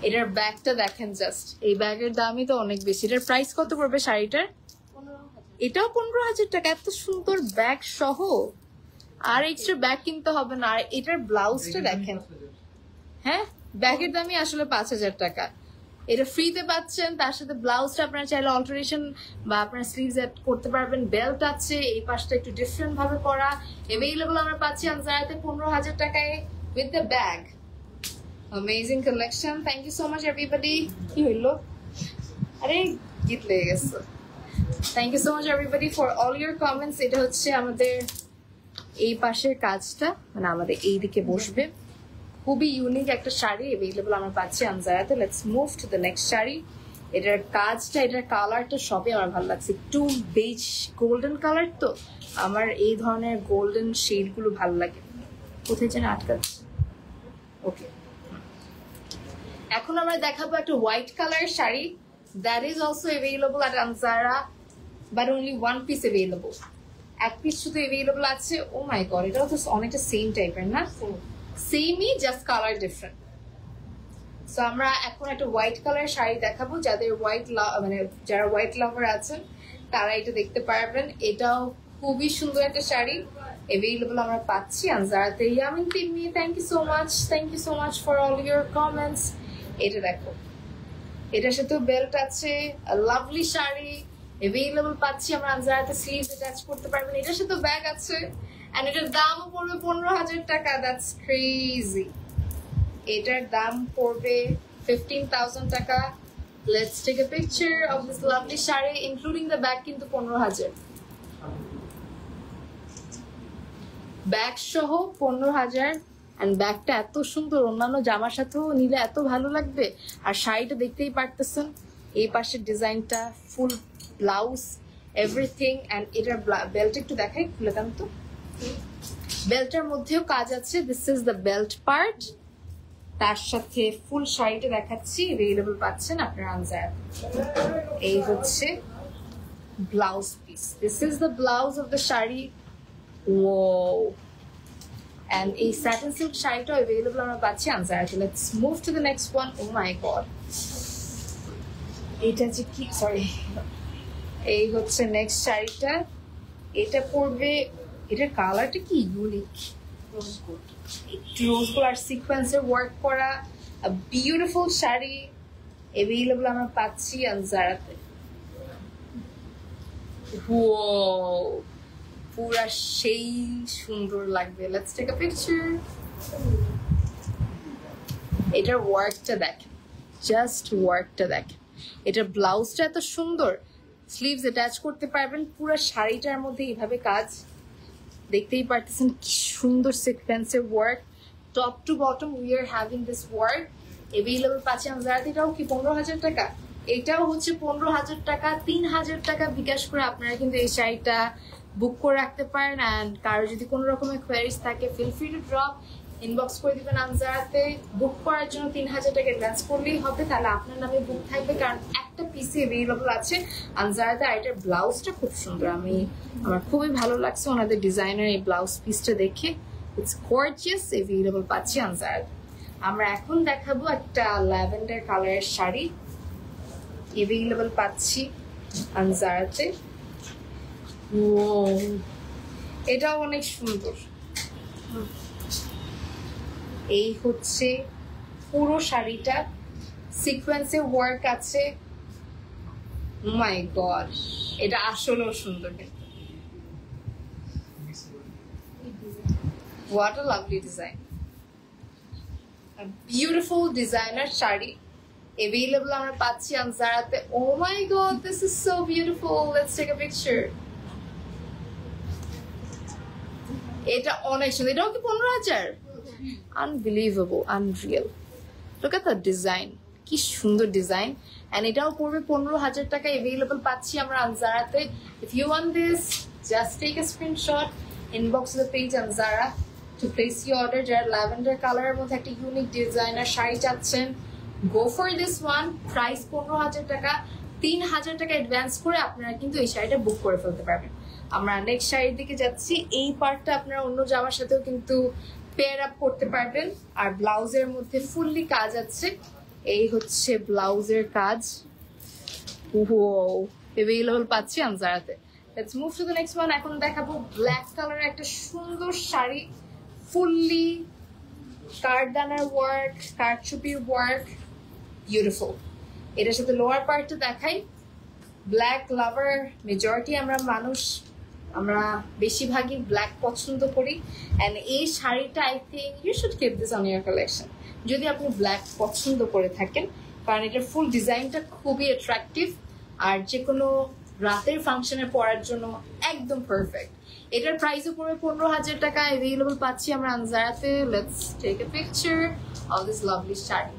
এটার ব্যাগটা দেখেন জাস্ট। এই ব্যাগের দামই তো অনেক বেশি। এটার প্রাইস কত পড়বে শাড়িটার? এটাও 15,000 টাকা। এত সুন্দর ব্যাগ সহ আর এক্সট্রা ব্যাগ কিনতে হবে না। আর এটার ব্লাউজটা দেখেন, হ্যাঁ, ব্যাগের দামই আসলে 5,000 টাকা। এটা ফ্রিতে পাচ্ছেন, তার সাথে ব্লাউজটা আপনারা চাইলে অল্টারেশন বা আপনার স্লিভস অ্যাড করতে পারবেন। বেল্ট আছে, এই পাশটা একটু ডিফারেন্ট ভাবে করা। अवेलेबल আমরা পাচ্ছি আনজারাতে 15,000 টাকায় with the bag. Amazing collection. Thank you so much everybody. কি হইলো? আরে গীত লেগে গেছে। Thank you so much everybody for all your comments. এটা হচ্ছে আমাদের এই পাশের কাজটা, মানে আমাদের এই দিকে বসবে। খুবই ইউনিক একটা শাড়ি अवेलेबल আমরা পাচ্ছি আনজারাতে। Let's move to the next sari. এটার কাজটা, এটার কালারটা সবই আমার ভালো লাগছে। একটু বেজ গোল্ডেন কালার, তো আমার এই ধরনের গোল্ডেন শেড গুলো ভালো লাগে। কোথায় যেন আটকাচ্ছে। ওকে, এখন আমরা দেখাবো একটা white colour sari that is also available at Anjara but only one piece available এক পিস শুধু অ্যাভেলেবল আছে ও মাই গড এটাও তো অনেকটা সেম টাইপের না সেমই জাস্ট কালার ডিফারেন্ট সো আমরা এখন একটা হোয়াইট কালার শাড়ি দেখাবো যাদের মানে যারা হোয়াইট লাভার আছেন তারা এটা দেখতে পারবেন এটাও খুবই সুন্দর একটা শাড়ি অ্যাভেলেবল আমরা পাচ্ছি আনজারাতে Yamin Tinni thank you so much for all your comments এটা দেখো এটার সাথে বেল্ট আছে লাভলি শাড়ি অ্যাভেলেবল পাচ্ছি আমরা আনজারাতে স্লিভস অ্যাটাচ করতে পারবেন এটার সাথে ব্যাগ আছে এন্ড এটার দামও পড়বে 15,000 টাকা দ্যাটস ক্রেজি এটার দাম পড়বে 15,000 টাকা let's take a picture of this lovely sari including the bag কিন্তু 15,000 ব্যাগ সহ 15,000 এন্ড ব্যাগটা এত সুন্দর অন্যান্য জামার সাথেও নিলে এত ভালো লাগবে আর শাড়িটা দেখতেই পারতেছেন এই পাশের ডিজাইনটা ফুল ব্লাউজ এভরিথিং এন্ড এটার বেল্ট একটু দেখাই খুলে দাম তো বেল্টের মধ্যেও কাজ আছে this is the belt part তার সাথে ফুল শাড়িটা দেখাচ্ছি অ্যাভেলেবল পাচ্ছেন আপনার আনজারা এই হচ্ছে blouse piece this is the blouse of the sari Whoa. And a satin silk শাড়িটা available আমরা পাচ্ছি আনজারাতে let's move to the next one oh my god এটা যে কি সরি এই হচ্ছে নেক্সট শাড়িটা এটা পড়বে এটার কালারটা কি ইউনিক রোজ গোল্ড আর সিকোয়েন্সের ওয়ার্ক করা a beautiful শাড়ি available আমরা পাচ্ছি আনজারাতে Whoa. পুরা সেই সুন্দর লাগবে লেটস টেক আ পিকচার এটার ওয়ার্কটা দেখেন জাস্ট ওয়ার্কটা দেখেন এটার ব্লাউজটা এত সুন্দর স্লিভস অ্যাটাচ করতে পারবেন পুরো শাড়িটার মধ্যে এইভাবে কাজ দেখতেই পারতেছেন কি সুন্দর সিকোয়েন্সের work top to bottom we are having this work available পাচ্ছি আনজারাতে এটাও কি 15,000 টাকা এটাও হচ্ছে 15,000 টাকা 3,000 টাকা বিকাশ করে আপনারা কিন্তু এই শাড়িটা বুক করে রাখতে পারেন এন্ড কারো যদি কোনো রকমের কোয়ারিজ থাকে feel free to drop inbox করে দিবেন আনজারাতে বুক করার জন্য 3,000 টাকা অ্যাডভান্স করলেই হবে তাহলে আপনার নামে বুক থাকবে কারণ একটা পিসি অ্যাভেলেবল আছে আনজারাতে আর এটার ব্লাউজটা খুব সুন্দর আমার খুবই ভালো লাগছে ওনাদের ডিজাইনার এই ব্লাউজ পিসটা দেখে ইটস গর্জিয়াস অ্যাভেলেবল পাচ্ছি আনজারাতে আমরা এখন দেখাবো একটা ল্যাভেন্ডার কালারের শাড়ি অ্যাভেলেবল পাচ্ছি আনজারাতে এটাও অনেক সুন্দর এই হচ্ছে পুরো শাড়িটা সিকোয়েন্সে ওয়ার্ক আছে মাই গড এটা আসলেও সুন্দর what a lovely design beautiful designer sari available আমরা পাচ্ছি আনজারাতে oh my god this is so beautiful let's take a picture এটা অনেক সুন্দর এটাও কি 15,000 unbelievable unreal look at the design কি সুন্দর ডিজাইন এন্ড এটাও পড়বে 15,000 টাকা available পাচ্ছি আমরা আনজারাতে if you want this just take a screenshot inbox the page Anzara to place your order যারা ল্যাভেন্ডার কালারের মধ্যে একটা ইউনিক ডিজাইনার শাড়ি চাচ্ছেন go for this one price 15,000 টাকা 3,000 টাকা অ্যাডভান্স করে আপনারা কিন্তু এই শাড়িটা বুক করে ফেলতে পারবেন আমরা নেক্সট শাড়ির দিকে যাচ্ছি এই পার্টটা আপনারা অন্য জামার সাথেও কিন্তু পেয়ার আপ করতে পারবেন আর ব্লাউজের মধ্যে ফুললি কাজ আছে এই হচ্ছে ব্লাউজের কাজ অ্যাভেলেবল পাচ্ছি আনজারাতে let's move to the next one এখন দেখাবো ব্ল্যাক কালারের একটা সুন্দর শাড়ি ফুললি কারদানার ওয়ার্ক কারচুপির ওয়ার্ক বিউটিফুল এটার সাথে লোয়ার পার্টটা দেখাই ব্ল্যাক লাভার মেজরিটি আমরা বেশিরভাগই ব্ল্যাক পছন্দ করি এন্ড এই শাড়িটা I think you should keep this on your collection যদি আপনি ব্ল্যাক পছন্দ করে থাকেন কারণ এটার ফুল ডিজাইনটা খুবই অ্যাট্রাকটিভ আর যে কোনো রাতের ফাংশনে পরার জন্য একদম পারফেক্ট এটার প্রাইসও পড়বে 15,000 টাকা অ্যাভেলেবল পাচ্ছি আমরা আনজারাতে let's take a picture of this lovely sari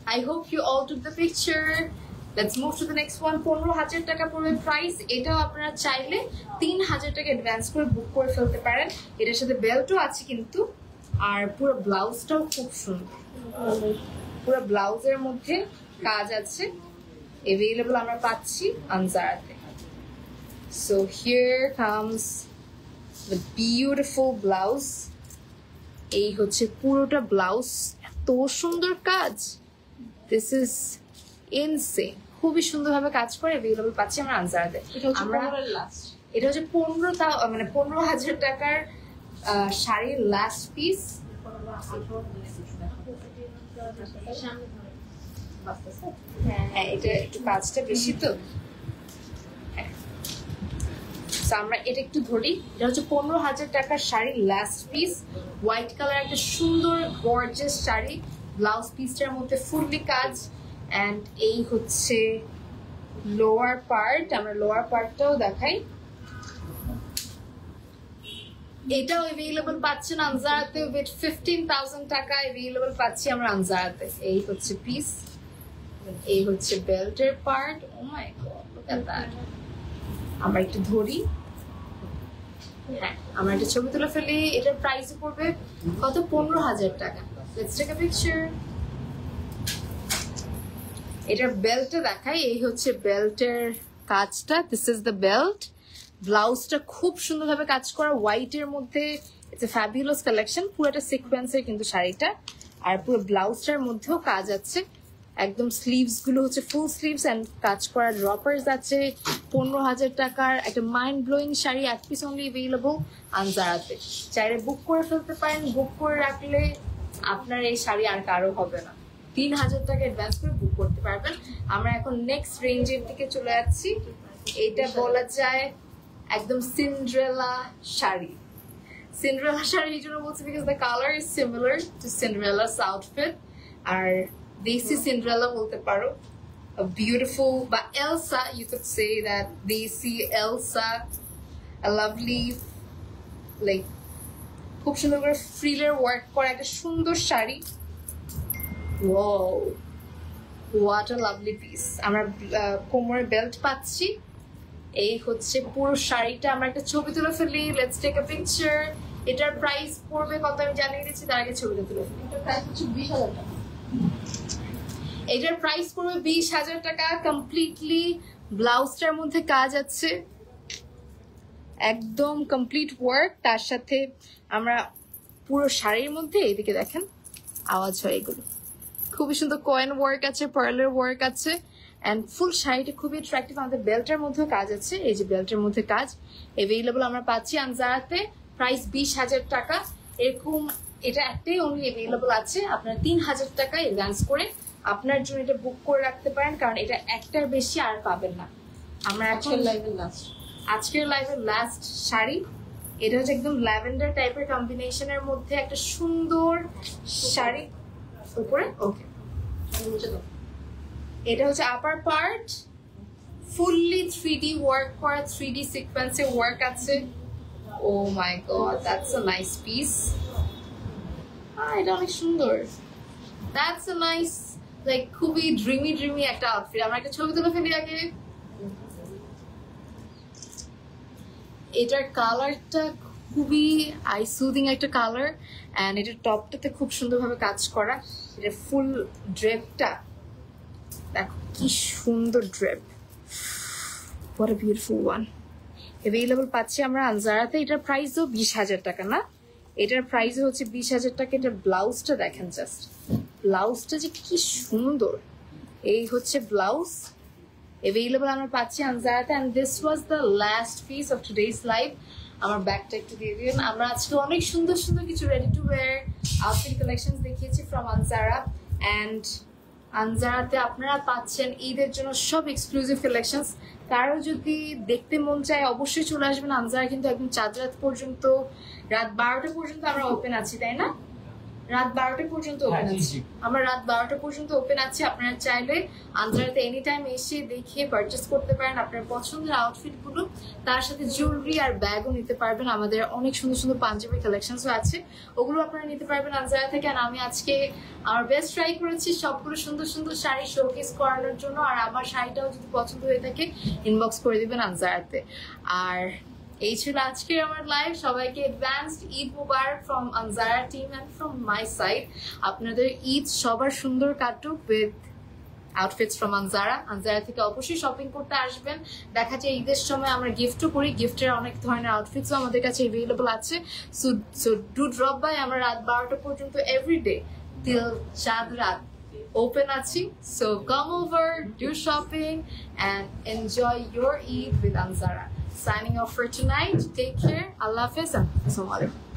I hope you all took the picture. Let's move to the next one. 15,000 টাকা পড়বে প্রাইস এটাও আপনারা চাইলে 3,000 টাকা অ্যাডভান্স করে বুক করে ফেলতে পারেন এটার সাথে বেল্টও আছে কিন্তু আর পুরো ব্লাউজটাও খুব সুন্দর, পুরো ব্লাউজের মধ্যে কাজ আছে, অ্যাভেলেবল আমরা পাচ্ছি আনজারাতে। So here comes the beautiful blouse. এই হচ্ছে পুরোটা ব্লাউজ, এত সুন্দর কাজ, দিস ইজ ইনসেন, খুবই সুন্দরভাবে কাজ করে অ্যাভেলেবল পাচ্ছি আমরা আনজারাতে। আমরা লাস্ট এটা হচ্ছে 15,000 টাকার শাড়ির লাস্ট পিস। হ্যাঁ, এটা একটু কাজটা বেশি তো, আমরা এটা একটু ধরি। এটা হচ্ছে 15,000 টাকার শাড়ির লাস্ট পিস, হোয়াইট কালার একটা সুন্দর গর্জিয়াস শাড়ি, ব্লাউজ পিসটার মধ্যে ফুললি কাজ। অ্যান্ড এই হচ্ছে লোয়ার পার্ট, আমরা লোয়ার পার্টটাও দেখাই। এটাও অ্যাভেলেবল পাচ্ছেন আনজারাতে উইথ 15,000 টাকা অ্যাভেলেবল পাচ্ছি আমরা আনজারাতে। এই হচ্ছে পিস, এই হচ্ছে বেল্টের part. Oh my god, look at that. আমরা একটু ধরি, হ্যাঁ আমরা একটা ছবি তুলে ফেলি। এটার প্রাইস পড়বে কত? 15,000 টাকা। Let's take a picture. এটার বেল্টটা দেখাই, এই হচ্ছে বেল্টের কাজটা, দিস ইজ দ্য বেল্ট। ব্লাউজটা খুব সুন্দরভাবে কাজ করা, হোয়াইটের মধ্যে, ইটস এ ফ্যাবুলাস কালেকশন। পুরোটা সিকোয়েন্সের কিন্তু শাড়িটা, আর পুরো ব্লাউজটার মধ্যেও কাজ আছে, একদম স্লিভস গুলো হচ্ছে ফুল স্লিভস এন্ড কাজ করা ড্রপার্স আছে। 15,000 টাকার একটা মাইন্ড ব্লোয়িং শাড়ি, এক পিস অনলি অ্যাভেলেবল আনজারাতে। চাইলে বুক করে ফেলতে পারেন, বুক করে রাখলে আপনার এই শাড়ি আর কারো হবে না। 3,000 টাকা অ্যাডভান্স করে বুক করতে পারবেন। আমরা এখন নেক্সট রেঞ্জের দিকে চলে যাচ্ছি। এটা বলা যায় একদম সিন্ড্রেলা শাড়ি। সিন্ড্রেলা শাড়ি এই জন্য বলছি because the colour is similar to Cinderella's outfit. আর দেশি সিন্ড্রেলা বলতে পারো, a beautiful, but Elsa, you could say that desi Elsa, a lovely, like খুব সুন্দর করে ফ্রিলের ওয়ার্ক করা একটা সুন্দর sari. Wow, what a lovely piece. আমরা কোমরে বেল্ট পাচ্ছি। এই হচ্ছে পুরো শাড়িটা, আমরা একটা ছবি তুলে ফেলি। Let's take a picture. এটার প্রাইস পড়বে কত আমি জানিয়ে দিচ্ছি, তার আগে ছবিটা তুলে ফেলি। এটার প্রাইস হচ্ছে 20,000 টাকা। এটার প্রাইস পড়বে 20,000 টাকা। কমপ্লিটলি ব্লাউজটার মধ্যে কাজ আছে, একদম কমপ্লিট ওয়ার্ক। তার সাথে আমরা পুরো শাড়ির মধ্যে, এইদিকে দেখেন আওয়াজ হয়, এগুলো খুবই সুন্দর কয়েন ওয়ার্ক আছে, পার্লের ওয়ার্ক আছে, এন্ড ফুল শাড়িটা খুবই অ্যাট্রাক্টিভ। আমাদের বেল্টের মধ্যেও কাজ আছে, এই যে বেল্টের মধ্যে কাজ অ্যাভেলেবল আমরা পাচ্ছি আনজারাতে। প্রাইস 20,000 টাকা। এরকম এটা একটাই অনলি অ্যাভেলেবল আছে। আপনার 3,000 টাকা অ্যাডভান্স করে আপনার জন্য এটা বুক করে রাখতে পারেন, কারণ এটা একটার বেশি আর পাবেন না। আমরা আজকের এখন লাইভের লাস্ট, আজকের লাইভের লাস্ট শাড়ি। এটা হচ্ছে একদম ল্যাভেন্ডার টাইপের কম্বিনেশনের মধ্যে একটা সুন্দর শাড়ি। উপরে ওকে, এটা হচ্ছে আপার পার্ট, ফুললি 3D ওয়ার্ক করা, 3D সিকোয়েন্সে ওয়ার্ক আছে। Oh my god, that's a nice piece. এটা অনেক সুন্দর, দ্যাটস আ নাইস, লাইক খুবই ড্রিমি একটা আউটফিট। আমরা একটা ছবি তুলে ফেলি আগে। এটার কালারটা খুবই আই সুদিং একটা কালার, অ্যান্ড এটার টপটাতে খুব সুন্দরভাবে কাজ করা। এটা ফুল ড্রেপটা দেখো কি সুন্দর drape, what a beautiful one. Available পাচ্ছি আমরা আনজারাতে। এটার প্রাইসও 20,000 টাকা না, এটার প্রাইস হচ্ছে 20,000 টাকা। এটার ব্লাউজটা দেখেন, জাস্ট ব্লাউজটা যে কি সুন্দর। এই হচ্ছে ব্লাউজ, অ্যাভেলেবল আমরা পাচ্ছি আনজারাতে। And this was the last piece of today's live. আমার ব্যাগটা একটু দিয়ে দিন। আমরা আজকে অনেক সুন্দর সুন্দর কিছু ready to wire outfit collection দেখিয়েছি ফ্রম আনজারা। অ্যান্ড আনজারাতে আপনারা পাচ্ছেন ঈদের জন্য সব এক্সক্লুসিভ কালেকশনস। কারো যদি দেখতে মন চায় অবশ্যই চলে আসবেন আনজারা। কিন্তু একদম চাঁদ রাত পর্যন্ত, রাত 12টা পর্যন্ত আমরা ওপেন আছি, তাই না? রাত 12টা পর্যন্ত ওপেন আছি আমরা, রাত 12টা পর্যন্ত ওপেন আছি। আপনারা চাইলে আনজারাতে এনি টাইম এসে দেখে পারচেস করতে পারেন আপনার পছন্দের আউটফিট গুলো। তার সাথে জুয়েলারি আর ব্যাগও নিতে পারবেন। আমাদের অনেক সুন্দর সুন্দর পাঞ্জাবি কালেকশনসও আছে, ওগুলো আপনারা নিতে পারবেন আনজারা থেকে। আর আমি আজকে আমার বেস্ট ট্রাই করেছি সবগুলো সুন্দর সুন্দর শাড়ি শোকেস করানোর জন্য। আর আমার শাড়িটাও যদি পছন্দ হয়ে থাকে ইনবক্স করে দিবেন আনজারাতে। আর এই ছিল আজকের আমার লাইভ। সবাইকে অ্যাডভান্সড ঈদ মুবারক from Anjara team and from my side. আপনাদের ঈদ সবার সুন্দর কাটুক with outfits from Anjara. Anjara থেকে অবশ্যই শপিং করতে আসবেন। দেখা যায় ঈদের সময় আমরা গিফটও করি, গিফটের অনেক ধরনের আউটফিটসও আমাদের কাছে অ্যাভেলেবল আছে। So do drop by. আমরা রাত 12টা পর্যন্ত এভরিডে till চাঁদ রাত open achi. So come over, do shopping and enjoy your Eid with Anzara. Signing off for tonight. Take care. Allah Hafiz and Assalamu alaikum.